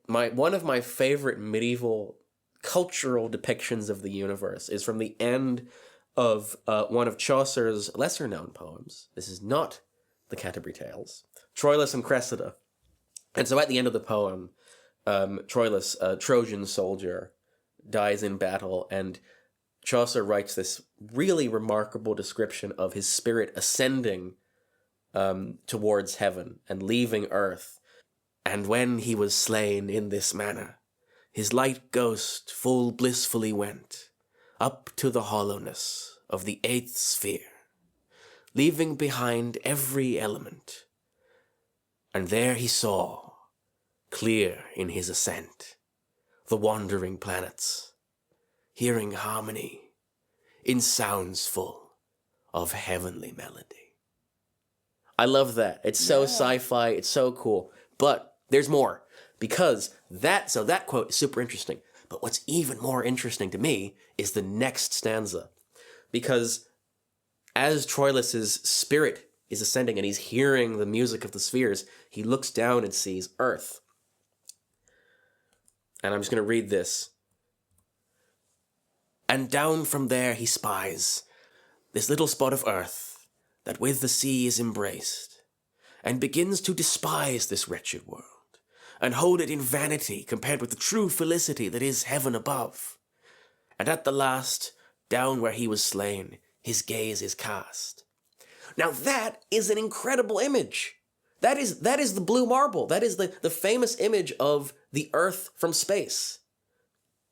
one of my favorite medieval cultural depictions of the universe is from the end of one of Chaucer's lesser-known poems. This is not the Canterbury Tales. Troilus and Cressida. And so at the end of the poem, Troilus, a Trojan soldier, dies in battle, and Chaucer writes this really remarkable description of his spirit ascending towards heaven and leaving earth. And when he was slain in this manner, his light ghost full blissfully went up to the hollowness of the 8th sphere, leaving behind every element. And there he saw, clear in his ascent, the wandering planets, hearing harmony in sounds full of heavenly melody. I love that. It's so sci-fi, it's so cool. But there's more, because that quote is super interesting. But what's even more interesting to me is the next stanza. Because as Troilus's spirit is ascending and he's hearing the music of the spheres, he looks down and sees Earth. And I'm just going to read this. And down from there he spies this little spot of earth that with the sea is embraced, and begins to despise this wretched world, and hold it in vanity compared with the true felicity that is heaven above. And at the last, down where he was slain, his gaze is cast. Now that is an incredible image. That is the blue marble. That is the famous image of the Earth from space.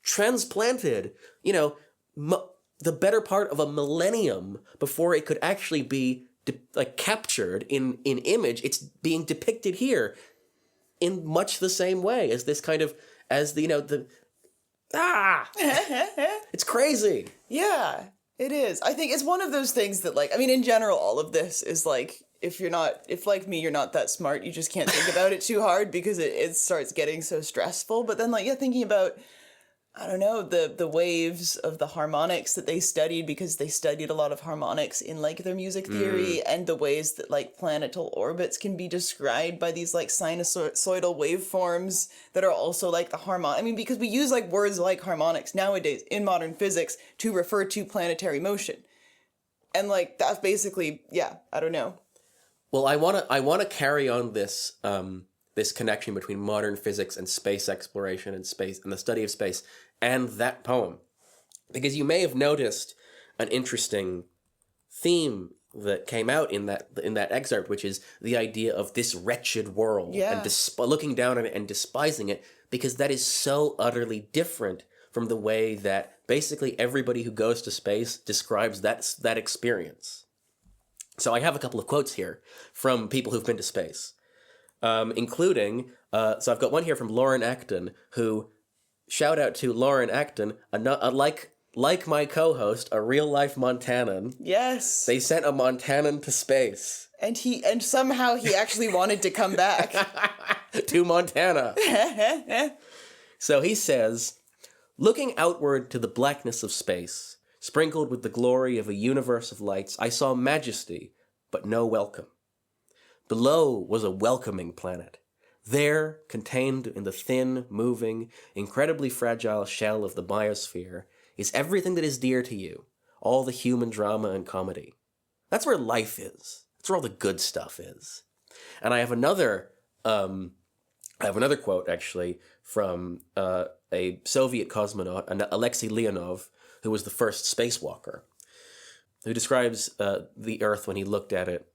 Transplanted, the better part of a millennium before it could actually be captured in image. It's being depicted here in much the same way as this kind of, it's crazy. Yeah, it is. I think it's one of those things that, in general, all of this is if like me, you're not that smart, you just can't think about it too hard because it starts getting so stressful. But then, thinking about, I don't know, the waves of the harmonics that they studied, because they studied a lot of harmonics in their music theory, and the ways that planetal orbits can be described by these sinusoidal waveforms that are also the harmonic. Because we use words like harmonics nowadays in modern physics to refer to planetary motion. And that's basically, I don't know. Well, I want to carry on this this connection between modern physics and space exploration and space and the study of space and that poem, because you may have noticed an interesting theme that came out in that excerpt, which is the idea of this wretched world and looking down on it and despising it, because that is so utterly different from the way that basically everybody who goes to space describes that experience. So I have a couple of quotes here from people who've been to space. Including, so I've got one here from Lauren Acton, who, shout out to Lauren Acton, like my co-host, a real-life Montanan. Yes. They sent a Montanan to space. And somehow he actually wanted to come back. To Montana. So he says, looking outward to the blackness of space, sprinkled with the glory of a universe of lights, I saw majesty, but no welcome. Below was a welcoming planet. There, contained in the thin, moving, incredibly fragile shell of the biosphere, is everything that is dear to you, all the human drama and comedy. That's where life is. That's where all the good stuff is. And I have another quote, actually, from a Soviet cosmonaut, Alexei Leonov, who was the first spacewalker, who describes the Earth when he looked at it.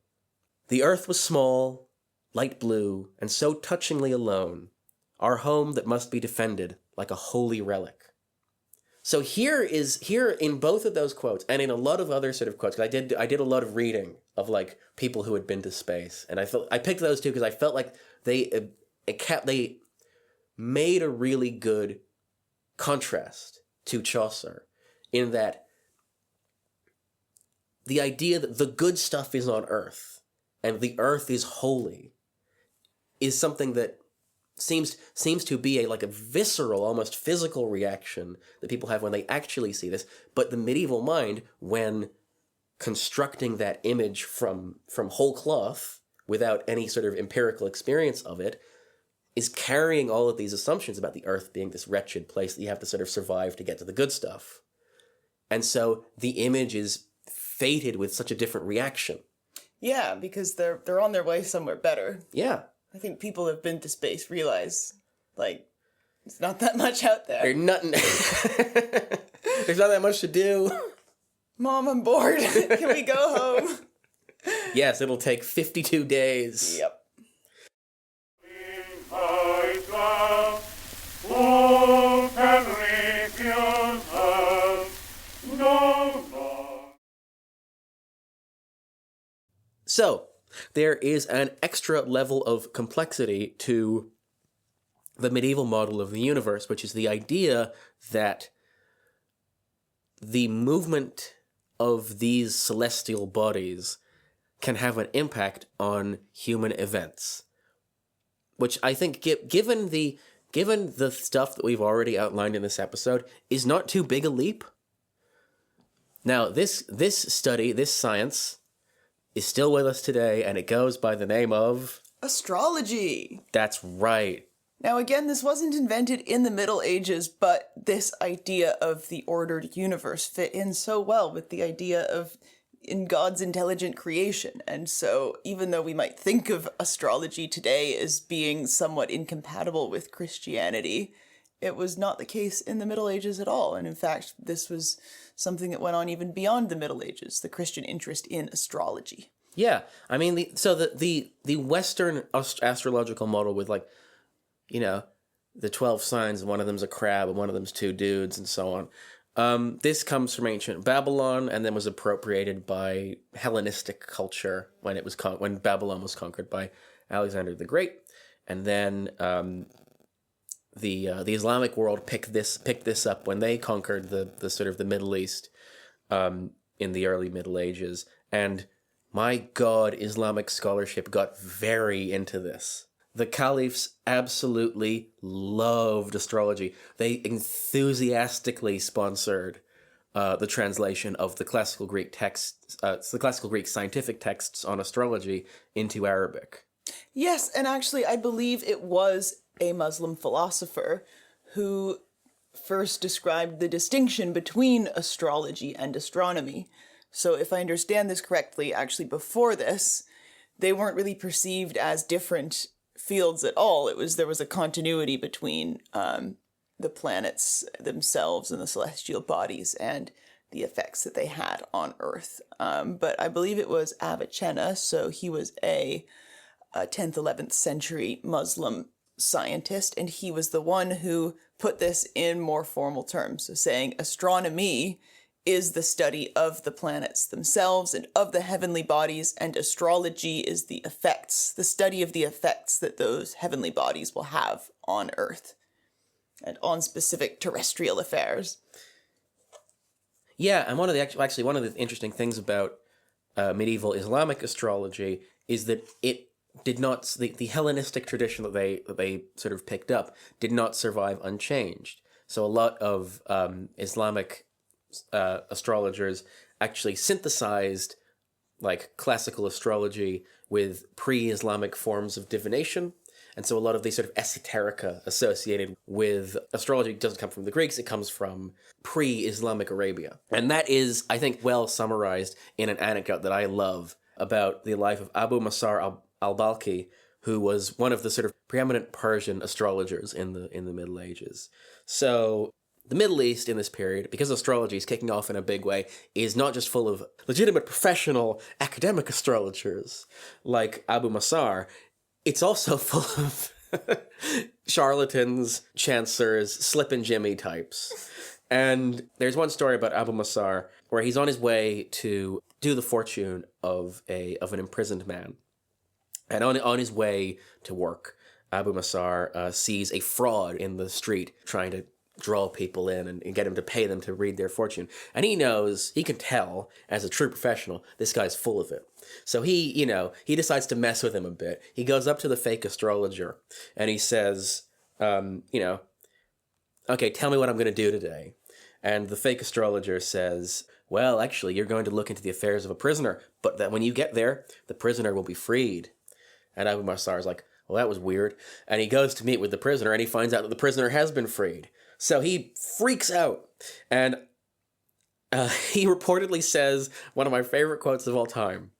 The Earth was small, light blue, and so touchingly alone, our home that must be defended like a holy relic. So here in both of those quotes, and in a lot of other sort of quotes, because I did a lot of reading of people who had been to space, and I picked those two because I felt like they made a really good contrast to Chaucer, in that the idea that the good stuff is on Earth and the Earth is holy is something that seems to be a visceral, almost physical reaction that people have when they actually see this. But the medieval mind, when constructing that image from whole cloth without any sort of empirical experience of it, is carrying all of these assumptions about the Earth being this wretched place that you have to sort of survive to get to the good stuff. And so the image is fated with such a different reaction. Yeah, because they're on their way somewhere better. Yeah. I think people who have been to space realize, it's not that much out there. There's nothing. There's not that much to do. Mom, I'm bored. Can we go home? Yes, it'll take 52 days. Yep. Who can refuse us? No more. So, there is an extra level of complexity to the medieval model of the universe, which is the idea that the movement of these celestial bodies can have an impact on human events. Which I think, given the stuff that we've already outlined in this episode, is not too big a leap. Now, this study, this science, is still with us today, and it goes by the name of... Astrology. That's right. Now, again, this wasn't invented in the Middle Ages, but this idea of the ordered universe fit in so well with the idea of in God's intelligent creation. And so even though we might think of astrology today as being somewhat incompatible with Christianity, it was not the case in the Middle Ages at all. And in fact, this was something that went on even beyond the Middle Ages, the Christian interest in astrology. Yeah, I mean, the Western astrological model with, like, you know, the 12 signs, and one of them's a crab, and one of them's two dudes, and so on. This comes from ancient Babylon, and then was appropriated by Hellenistic culture when when Babylon was conquered by Alexander the Great, and then the Islamic world picked this up when they conquered the sort of the Middle East in the early Middle Ages, and my God, Islamic scholarship got very into this. The caliphs absolutely loved astrology. They enthusiastically sponsored the translation of the classical Greek texts, the classical Greek scientific texts on astrology into Arabic. Yes, and actually I believe it was a Muslim philosopher who first described the distinction between astrology and astronomy. So if I understand this correctly, actually before this, they weren't really perceived as different fields at all. There was a continuity between the planets themselves and the celestial bodies and the effects that they had on Earth. But I believe it was Avicenna, so he was a 10th, 11th century Muslim scientist, and he was the one who put this in more formal terms, so saying astronomy is the study of the planets themselves and of the heavenly bodies, and astrology is the effects, the study of the effects that those heavenly bodies will have on Earth and on specific terrestrial affairs. Yeah, and one of the interesting things about medieval Islamic astrology is that it did not, the Hellenistic tradition that they sort of picked up did not survive unchanged. So a lot of Islamic astrologers actually synthesized like classical astrology with pre-Islamic forms of divination. And so a lot of the sort of esoterica associated with astrology doesn't come from the Greeks, it comes from pre-Islamic Arabia. And that is, I think, well summarized in an anecdote that I love about the life of Abu Masar al-Balkhi, who was one of the sort of preeminent Persian astrologers in the Middle Ages. So the Middle East in this period, because astrology is kicking off in a big way, is not just full of legitimate professional academic astrologers like Abu Masar, it's also full of charlatans, chancers, slip and jimmy types. And there's one story about Abu Masar where he's on his way to do the fortune of an imprisoned man. And on his way to work, Abu Masar sees a fraud in the street trying to draw people in and get him to pay them to read their fortune. And he can tell, as a true professional, this guy's full of it. So he decides to mess with him a bit. He goes up to the fake astrologer and he says, okay, tell me what I'm going to do today. And the fake astrologer says, well, actually, you're going to look into the affairs of a prisoner, but that when you get there, the prisoner will be freed. And Abu Masar is like, well, that was weird. And he goes to meet with the prisoner and he finds out that the prisoner has been freed. So he freaks out, and he reportedly says one of my favorite quotes of all time.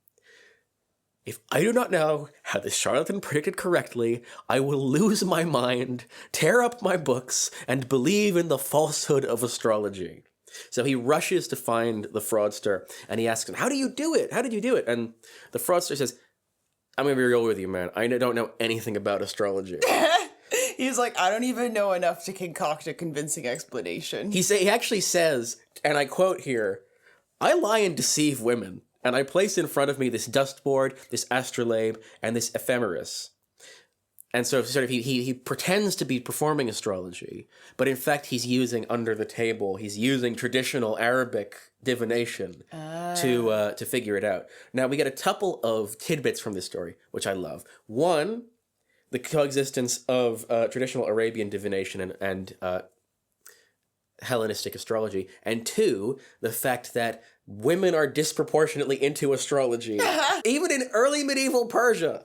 If I do not know how this charlatan predicted correctly, I will lose my mind, tear up my books, and believe in the falsehood of astrology. So he rushes to find the fraudster, and he asks him, how do you do it? How did you do it? And the fraudster says, I'm going to be real with you, man. I don't know anything about astrology. He's like, I don't even know enough to concoct a convincing explanation. He actually says, and I quote here, I lie and deceive women, and I place in front of me this dust board, this astrolabe, and this ephemeris. And so sort of he pretends to be performing astrology, but in fact he's using under the table, he's using traditional Arabic divination to figure it out. Now we get a couple of tidbits from this story, which I love. One, the coexistence of traditional Arabian divination and Hellenistic astrology, and two, the fact that women are disproportionately into astrology, even in early medieval Persia.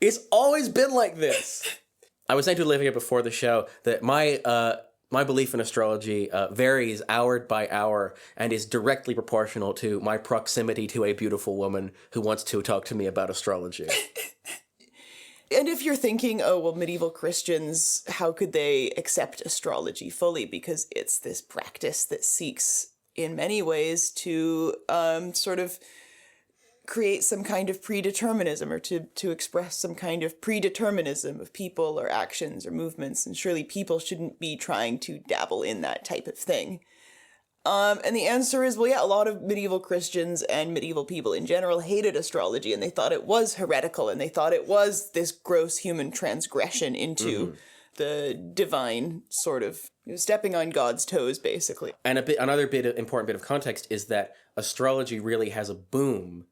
It's always been like this. I was saying to Olivia before the show that my belief in astrology varies hour by hour and is directly proportional to my proximity to a beautiful woman who wants to talk to me about astrology. And if you're thinking, oh, well, medieval Christians, how could they accept astrology fully? Because it's this practice that seeks, in many ways, to sort of create some kind of predeterminism, or to express some kind of predeterminism of people or actions or movements. And surely people shouldn't be trying to dabble in that type of thing. And the answer is, well, yeah, a lot of medieval Christians and medieval people in general hated astrology, and they thought it was heretical, and they thought it was this gross human transgression into the divine, sort of stepping on God's toes, basically. And another important bit of context is that astrology really has a boom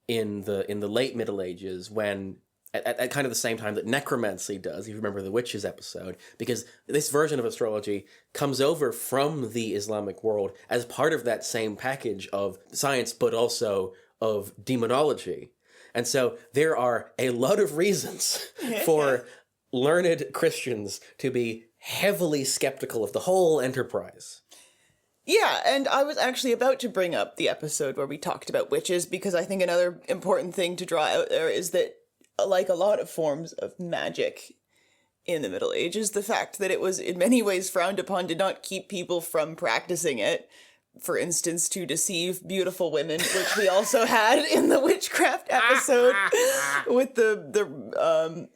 in the late Middle Ages, when at kind of the same time that necromancy does, if you remember the witches episode, because this version of astrology comes over from the Islamic world as part of that same package of science, but also of demonology. And so there are a lot of reasons for learned Christians to be heavily skeptical of the whole enterprise. Yeah, and I was actually about to bring up the episode where we talked about witches, because I think another important thing to draw out there is that, like a lot of forms of magic in the Middle Ages, the fact that it was in many ways frowned upon did not keep people from practicing it. For instance, to deceive beautiful women, which we also had in the witchcraft episode with the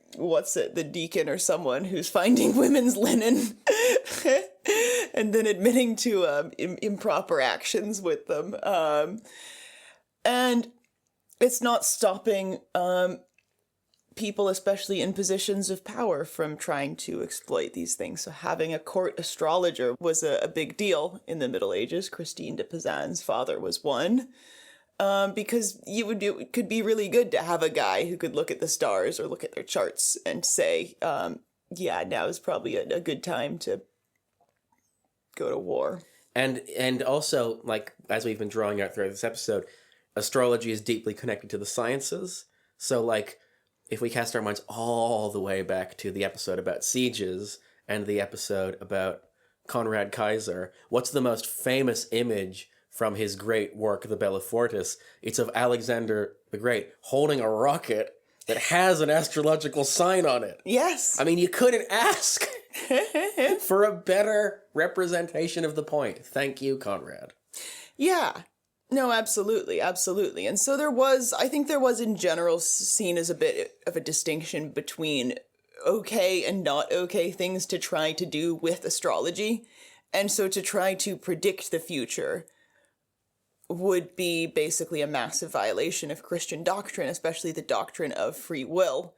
deacon or someone who's finding women's linen and then admitting to improper actions with them. And it's not stopping people, especially in positions of power, from trying to exploit these things. So having a court astrologer was a big deal in the Middle Ages. Christine de Pizan's father was one. Because it could be really good to have a guy who could look at the stars or look at their charts and say, yeah, now is probably a good time to go to war. And also, like, as we've been drawing out throughout this episode, astrology is deeply connected to the sciences. So, like, if we cast our minds all the way back to the episode about sieges and the episode about Conrad Kaiser, what's the most famous image from his great work, the Bellefortis? It's of Alexander the Great holding a rocket that has an astrological sign on it. Yes. I mean, you couldn't ask for a better representation of the point. Thank you, Conrad. Yeah. No, absolutely, absolutely. And so I think there was in general seen as a bit of a distinction between okay and not okay things to try to do with astrology. And so to try to predict the future would be basically a massive violation of Christian doctrine, especially the doctrine of free will.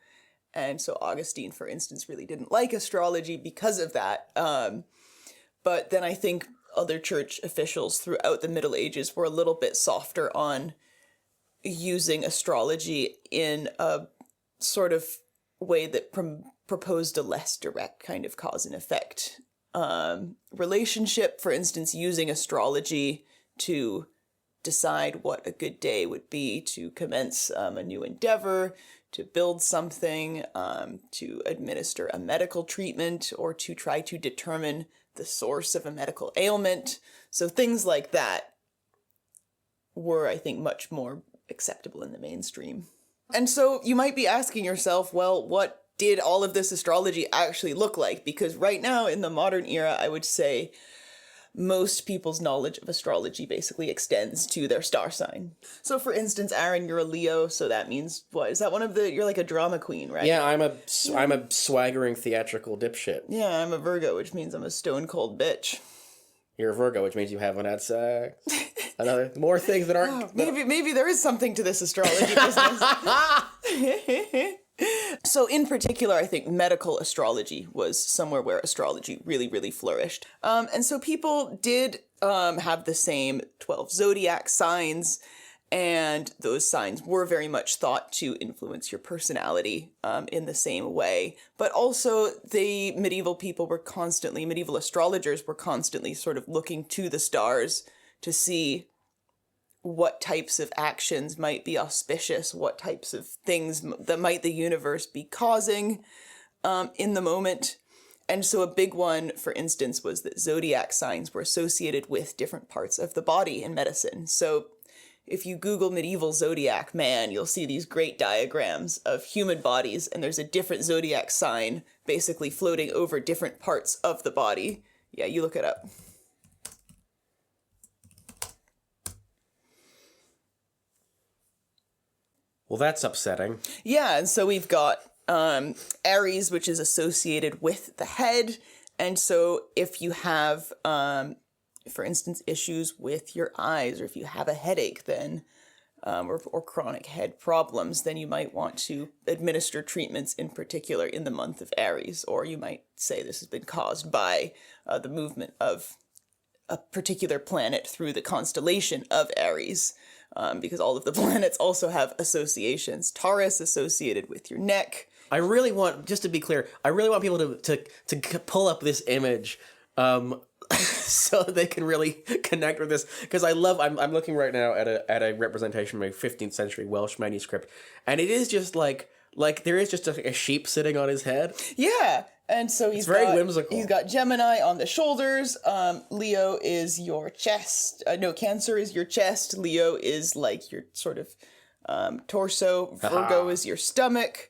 And so Augustine, for instance, really didn't like astrology because of that. But then I think other church officials throughout the Middle Ages were a little bit softer on using astrology in a sort of way that proposed a less direct kind of cause and effect relationship. For instance, using astrology to decide what a good day would be to commence a new endeavor, to build something, to administer a medical treatment, or to try to determine the source of a medical ailment. So things like that were, I think, much more acceptable in the mainstream. And so you might be asking yourself, well, what did all of this astrology actually look like? Because right now in the modern era, I would say most people's knowledge of astrology basically extends to their star sign. So for instance, Aaron, you're a Leo, so that means what? Is that one of you're like a drama queen, right? Yeah, I'm a swaggering theatrical dipshit. Yeah, I'm a Virgo, which means I'm a stone cold bitch. You're a Virgo, which means you haven't had sex. More things that aren't... Maybe there is something to this astrology business. So in particular, I think medical astrology was somewhere where astrology really, really flourished. And so people did have the same 12 zodiac signs, and those signs were very much thought to influence your personality in the same way. But also the medieval astrologers were constantly sort of looking to the stars to see what types of actions might be auspicious, what types of things that might the universe be causing in the moment. And so a big one, for instance, was that zodiac signs were associated with different parts of the body in medicine. So if you Google medieval zodiac man, you'll see these great diagrams of human bodies, and there's a different zodiac sign basically floating over different parts of the body. Yeah, you look it up. Well, that's upsetting. Yeah, and so we've got Aries, which is associated with the head. And so if you have, for instance, issues with your eyes, or if you have a headache, then, or chronic head problems, then you might want to administer treatments in particular in the month of Aries. Or you might say this has been caused by the movement of a particular planet through the constellation of Aries. Because all of the planets also have associations. Taurus associated with your neck. I really want, just to be clear, I really want people to pull up this image so they can really connect with this. Because I'm looking right now at a representation of a 15th century Welsh manuscript. And it is just like there is just a sheep sitting on his head. Yeah. And so he's very whimsical. He's got Gemini on the shoulders. Leo is your chest. Cancer is your chest. Leo is like your sort of torso. Virgo is your stomach.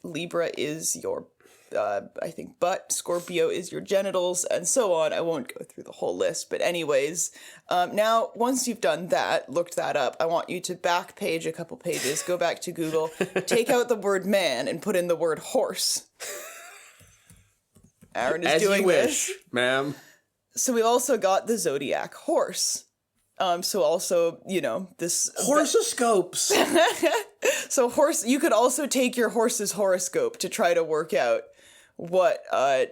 Libra is your, I think, butt. Scorpio is your genitals, and so on. I won't go through the whole list, but anyways, now once you've done that, looked that up, I want you to back page a couple pages, go back to Google, take out the word man and put in the word horse. Aaron is As doing you wish, this. ma'am. So we also got the zodiac horse. So also, this Horsoscopes. So you could also take your horse's horoscope to try to work out what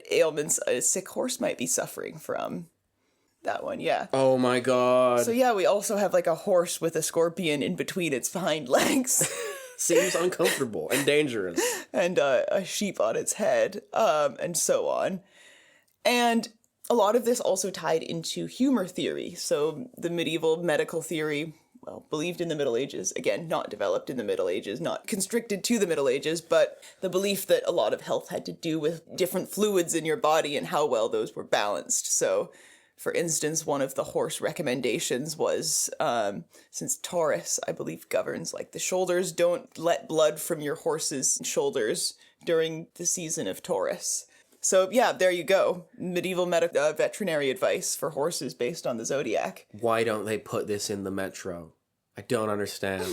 ailments a sick horse might be suffering from. That one, yeah. Oh my god. So yeah, we also have like a horse with a scorpion in between its hind legs. Seems uncomfortable and dangerous. And a sheep on its head, and so on. And a lot of this also tied into humor theory. So the medieval medical theory, believed in the Middle Ages, again, not developed in the Middle Ages, not constricted to the Middle Ages, but the belief that a lot of health had to do with different fluids in your body and how well those were balanced. So, for instance, one of the horse recommendations was, since Taurus, I believe, governs like the shoulders, don't let blood from your horse's shoulders during the season of Taurus. So yeah, there you go. Medieval veterinary advice for horses based on the zodiac. Why don't they put this in the Metro? I don't understand.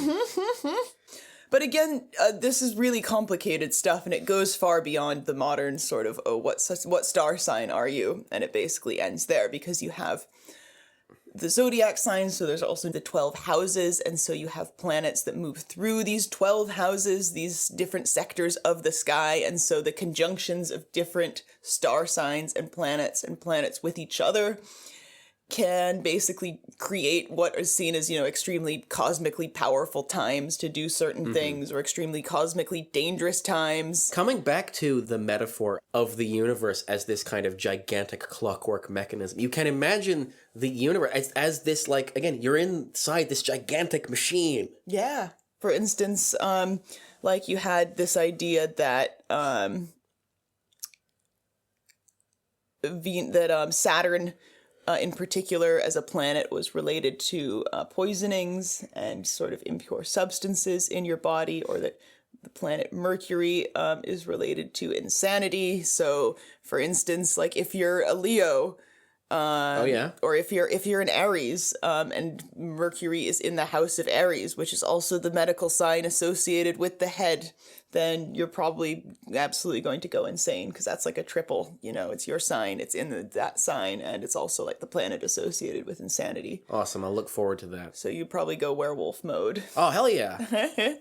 But again, this is really complicated stuff, and it goes far beyond the modern sort of, what star sign are you? And it basically ends there, because you have the zodiac signs, so there's also the 12 houses, and so you have planets that move through these 12 houses, these different sectors of the sky, and so the conjunctions of different star signs and planets with each other can basically create what is seen as, extremely cosmically powerful times to do certain things, or extremely cosmically dangerous times. Coming back to the metaphor of the universe as this kind of gigantic clockwork mechanism, you can imagine the universe as this, like, again, you're inside this gigantic machine. Yeah. For instance, like you had this idea that Saturn, in particular, as a planet, was related to poisonings and sort of impure substances in your body, or that the planet Mercury is related to insanity. So, for instance, like if you're a Leo, Oh yeah. Or if you're in Aries, and Mercury is in the house of Aries, which is also the medical sign associated with the head, then you're probably absolutely going to go insane, because that's like a triple. It's your sign, it's in that sign, and it's also like the planet associated with insanity. Awesome. I'll look forward to that. So you probably go werewolf mode. Oh, hell yeah.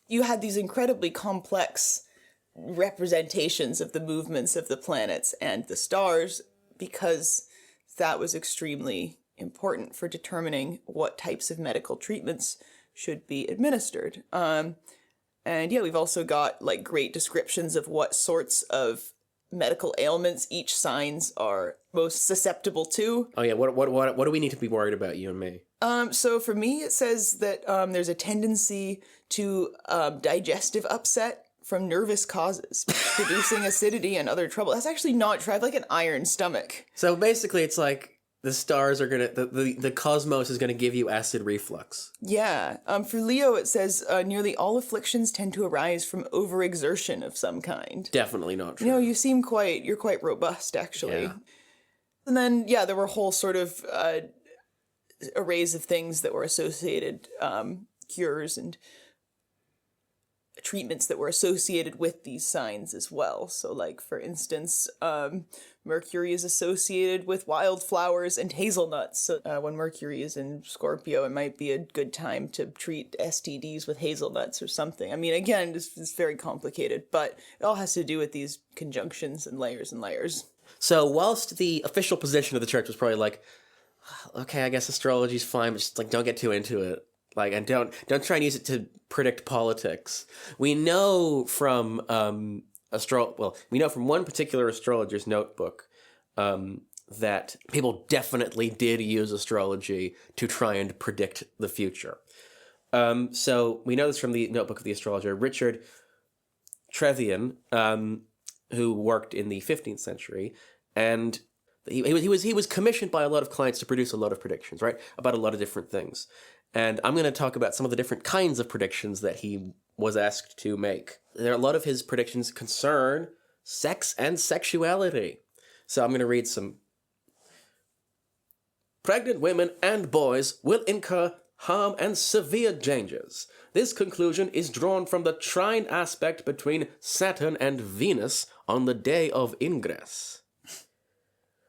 You had these incredibly complex representations of the movements of the planets and the stars, because that was extremely important for determining what types of medical treatments should be administered. And yeah, we've also got like great descriptions of what sorts of medical ailments each signs are most susceptible to. Oh yeah, what do we need to be worried about, you and me? So for me, it says that there's a tendency to digestive upset from nervous causes, producing acidity and other trouble. That's actually not true. I have like an iron stomach. So basically, it's like the stars are gonna, the cosmos is gonna give you acid reflux. Yeah. For Leo, it says nearly all afflictions tend to arise from overexertion of some kind. Definitely not true. You know, you're quite robust, actually. Yeah. And then, yeah, there were whole sort of arrays of things that were associated, cures and treatments that were associated with these signs as well. So, like, for instance, Mercury is associated with wildflowers and hazelnuts. So when Mercury is in Scorpio, it might be a good time to treat STDs with hazelnuts or something. I mean, again, it's very complicated, but it all has to do with these conjunctions and layers and layers. So whilst the official position of the church was probably like, okay, I guess astrology's fine, but just like don't get too into it. Like, and don't try and use it to predict politics. We know from we know from one particular astrologer's notebook that people definitely did use astrology to try and predict the future. So we know this from the notebook of the astrologer Richard Trevian, who worked in the 15th century, and he was commissioned by a lot of clients to produce a lot of predictions, right, about a lot of different things. And I'm going to talk about some of the different kinds of predictions that he was asked to make. There are a lot of his predictions concern sex and sexuality. So I'm going to read some. Pregnant women and boys will incur harm and severe dangers. This conclusion is drawn from the trine aspect between Saturn and Venus on the day of ingress.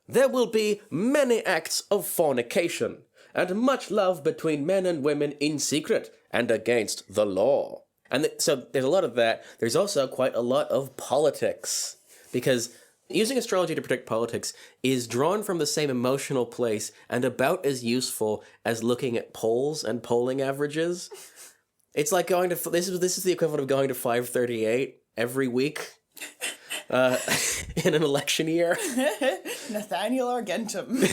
There will be many acts of fornication, and much love between men and women in secret and against the law. And so there's a lot of that. There's also quite a lot of politics, because using astrology to predict politics is drawn from the same emotional place and about as useful as looking at polls and polling averages. It's like going to, this is the equivalent of going to 538 every week in an election year. Nathaniel Argentum.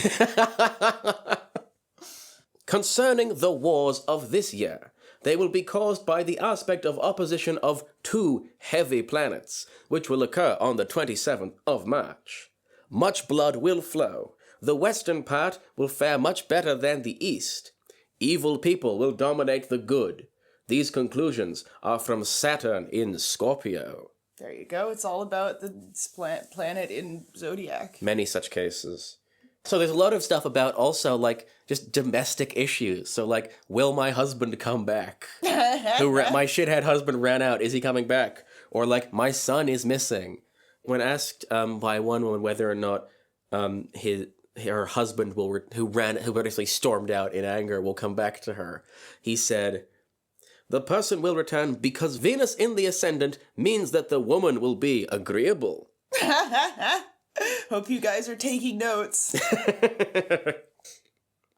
Concerning the wars of this year, they will be caused by the aspect of opposition of two heavy planets, which will occur on the 27th of March. Much blood will flow. The western part will fare much better than the east. Evil people will dominate the good. These conclusions are from Saturn in Scorpio. There you go. It's all about the planet in Zodiac. Many such cases. So there's a lot of stuff about also, like, just domestic issues. So, like, will my husband come back? My shithead husband ran out. Is he coming back? Or, like, my son is missing. When asked by one woman whether or not her husband who basically stormed out in anger will come back to her, he said, "The person will return because Venus in the ascendant means that the woman will be agreeable." Hope you guys are taking notes.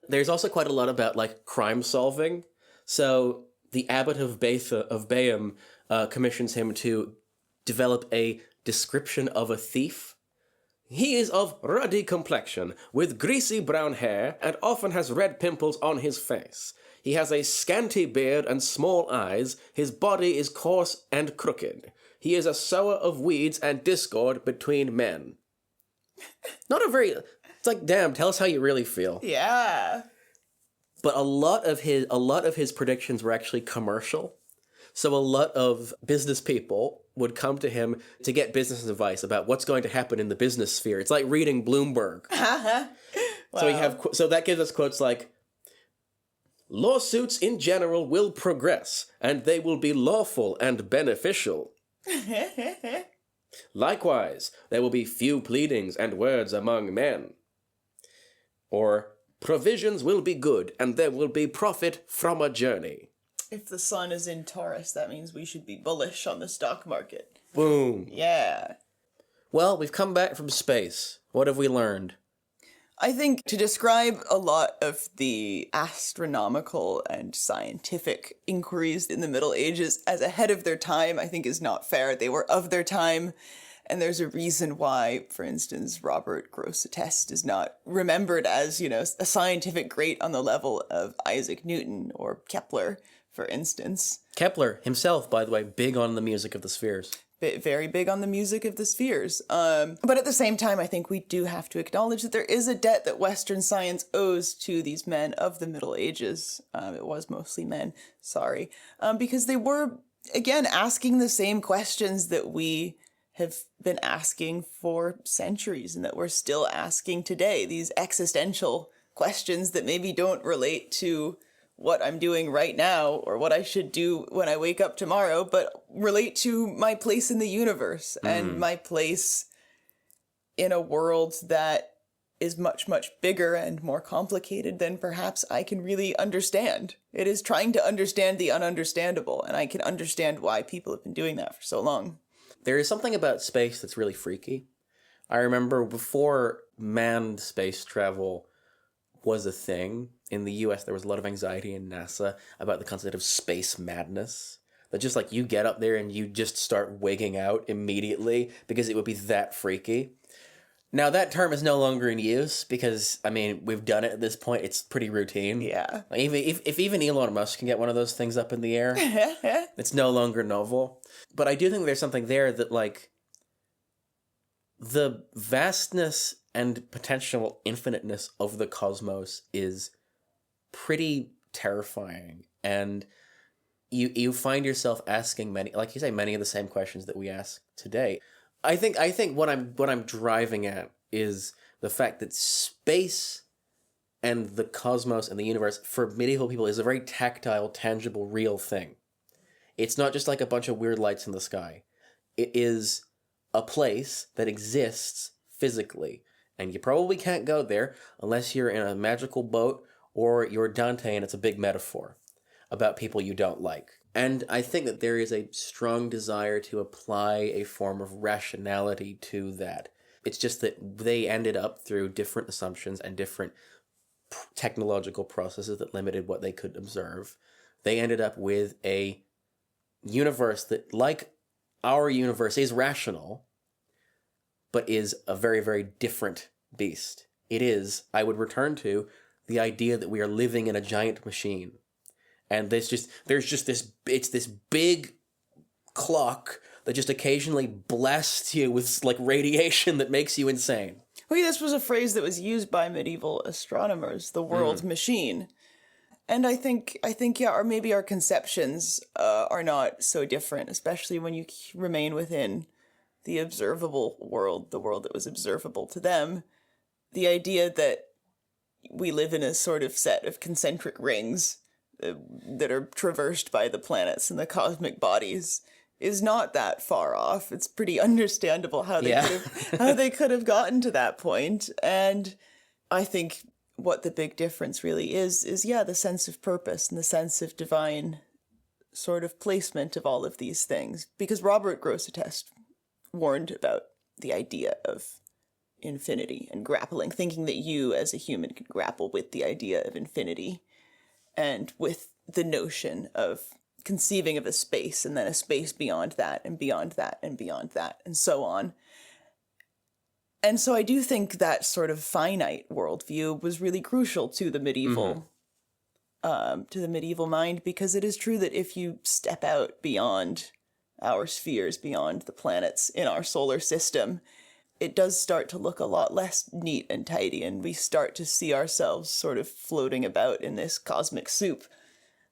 There's also quite a lot about, like, crime solving. So the abbot of Bayham commissions him to develop a description of a thief. He is of ruddy complexion, with greasy brown hair, and often has red pimples on his face. He has a scanty beard and small eyes. His body is coarse and crooked. He is a sower of weeds and discord between men. It's like, damn, tell us how you really feel. Yeah. But a lot of his predictions were actually commercial. So a lot of business people would come to him to get business advice about what's going to happen in the business sphere. It's like reading Bloomberg. Wow. So that gives us quotes like, lawsuits in general will progress, and they will be lawful and beneficial. Likewise, there will be few pleadings and words among men. Or, provisions will be good, and there will be profit from a journey. If the sun is in Taurus, that means we should be bullish on the stock market. Boom. Yeah. Well, we've come back from space. What have we learned? I think to describe a lot of the astronomical and scientific inquiries in the Middle Ages as ahead of their time, I think is not fair. They were of their time, and there's a reason why, for instance, Robert Grosseteste is not remembered as, a scientific great on the level of Isaac Newton or Kepler, for instance. Kepler himself, by the way, big on the music of the spheres. Very big on the music of the spheres. But at the same time, I think we do have to acknowledge that there is a debt that Western science owes to these men of the Middle Ages. It was mostly men, sorry. Because they were, again, asking the same questions that we have been asking for centuries and that we're still asking today. These existential questions that maybe don't relate to what I'm doing right now or what I should do when I wake up tomorrow, but relate to my place in the universe and my place in a world that is much, much bigger and more complicated than perhaps I can really understand. It is trying to understand the ununderstandable, and I can understand why people have been doing that for so long. There is something about space that's really freaky. I remember before manned space travel was a thing, in the US there was a lot of anxiety in NASA about the concept of space madness. That just like you get up there and you just start wigging out immediately because it would be that freaky. Now that term is no longer in use because, we've done it at this point. It's pretty routine. Yeah. Like, if even Elon Musk can get one of those things up in the air, it's no longer novel. But I do think there's something there that, like, the vastness and potential infiniteness of the cosmos is pretty terrifying. And you find yourself asking many of the same questions that we ask today. I think what I'm driving at is the fact that space and the cosmos and the universe for medieval people is a very tactile, tangible, real thing. It's not just like a bunch of weird lights in the sky. It is a place that exists physically, and you probably can't go there unless you're in a magical boat or you're Dante and it's a big metaphor about people you don't like. And I think that there is a strong desire to apply a form of rationality to that. It's just that they ended up through different assumptions and different technological processes that limited what they could observe. They ended up with a universe that, like our universe, is rational, but is a very, very different beast. It is, I would return to, the idea that we are living in a giant machine. And there's just this big clock that just occasionally blasts you with like radiation that makes you insane. Well, this was a phrase that was used by medieval astronomers, the world machine. And I think, yeah, or maybe our conceptions are not so different, especially when you remain within the observable world, the world that was observable to them. The idea that we live in a sort of set of concentric rings that are traversed by the planets and the cosmic bodies is not that far off. It's pretty understandable how they could have gotten to that point. And I think what the big difference really is the sense of purpose and the sense of divine sort of placement of all of these things. Because Robert Grosseteste warned about the idea of infinity and grappling, thinking that you as a human could grapple with the idea of infinity and with the notion of conceiving of a space and then a space beyond that and beyond that and beyond that and so on. And so I do think that sort of finite worldview was really crucial to the medieval mind, because it is true that if you step out beyond our spheres, beyond the planets in our solar system, it does start to look a lot less neat and tidy, and we start to see ourselves sort of floating about in this cosmic soup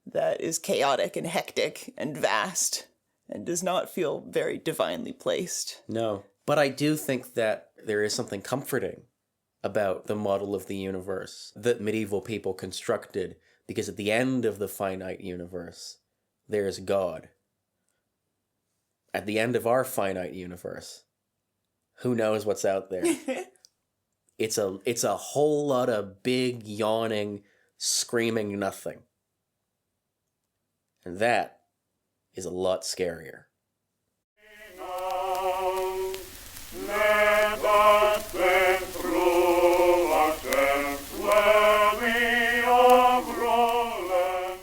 that is chaotic and hectic and vast and does not feel very divinely placed. No. But I do think that there is something comforting about the model of the universe that medieval people constructed, because at the end of the finite universe, there is God. At the end of our finite universe, who knows what's out there? It's a whole lot of big, yawning, screaming nothing. And that is a lot scarier. Let us then through ourselves worthy of Roland.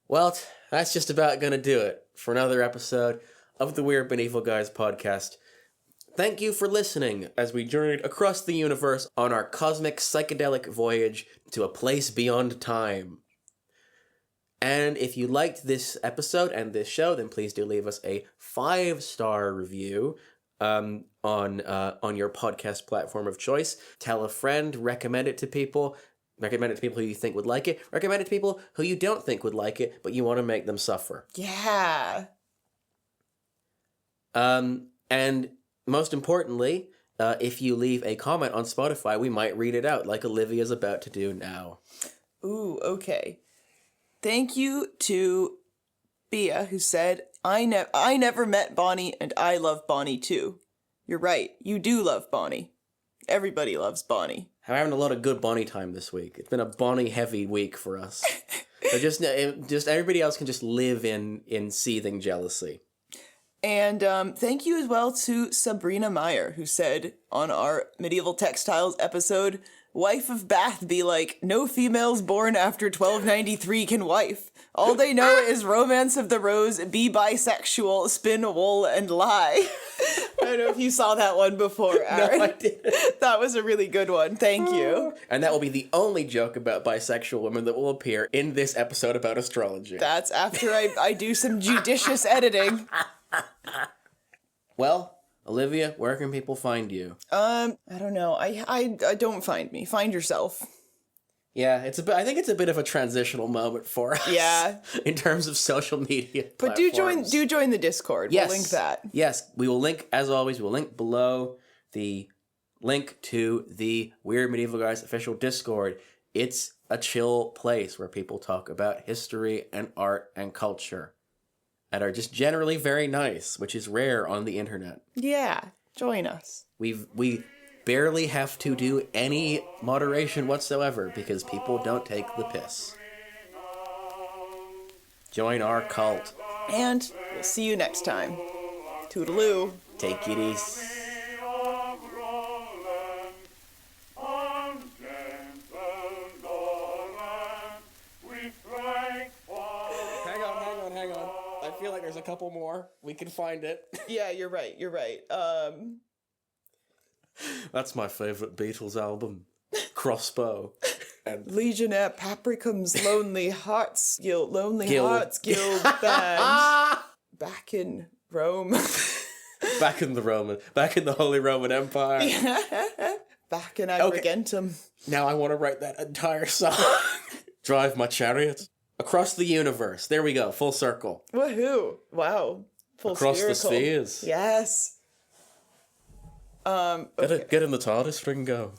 Well, that's just about going to do it for another episode of the Weird Medieval Guys podcast. Thank you for listening as we journeyed across the universe on our cosmic psychedelic voyage to a place beyond time. And if you liked this episode and this show, then please do leave us a 5-star review on your podcast platform of choice. Tell a friend, recommend it to people who you think would like it, recommend it to people who you don't think would like it, but you want to make them suffer. Yeah. And most importantly, if you leave a comment on Spotify, we might read it out, like Olivia's about to do now. Ooh, okay. Thank you to Bia, who said, I never met Bonnie, and I love Bonnie too. You're right, you do love Bonnie. Everybody loves Bonnie. I'm having a lot of good Bonnie time this week. It's been a Bonnie-heavy week for us. So just everybody else can just live in seething jealousy. And thank you as well to Sabrina Meyer, who said on our Medieval Textiles episode, wife of Bath be like, no females born after 1293 can wife. All they know is Romance of the Rose, be bisexual, spin wool, and lie. I don't know if you saw that one before, Aaron. No, I didn't. That was a really good one. Thank you. And that will be the only joke about bisexual women that will appear in this episode about astrology. That's after I do some judicious editing. Well, Olivia, where can people find you? I don't know. I don't find me. Find yourself. Yeah, I think it's a bit of a transitional moment for us. Yeah. In terms of social media But platforms. do join the Discord. Yes. We'll link that. Yes, we will link, as always, we'll link below the link to the Weird Medieval Guys official Discord. It's a chill place where people talk about history and art and culture and are just generally very nice, which is rare on the internet. Yeah. Join us. We barely have to do any moderation whatsoever because people don't take the piss. Join our cult. And we'll see you next time. Toodaloo. Take it easy. Of Roland, on gentle Roland, we strike for. Hang on. I feel like there's a couple more. We can find it. Yeah, you're right. That's my favorite Beatles album, Crossbow. And Legionnaire Papricum's Lonely Hearts Guild Guild. Hearts Guild Band. Back in Rome. back in the Holy Roman Empire. Back in Agrigentum. Now I want to write that entire song. Drive my chariot across the universe. There we go. Full circle. Woohoo. Wow. Full Across spherical. the spheres. Yes. Okay. Get in the TARDIS, Ringo.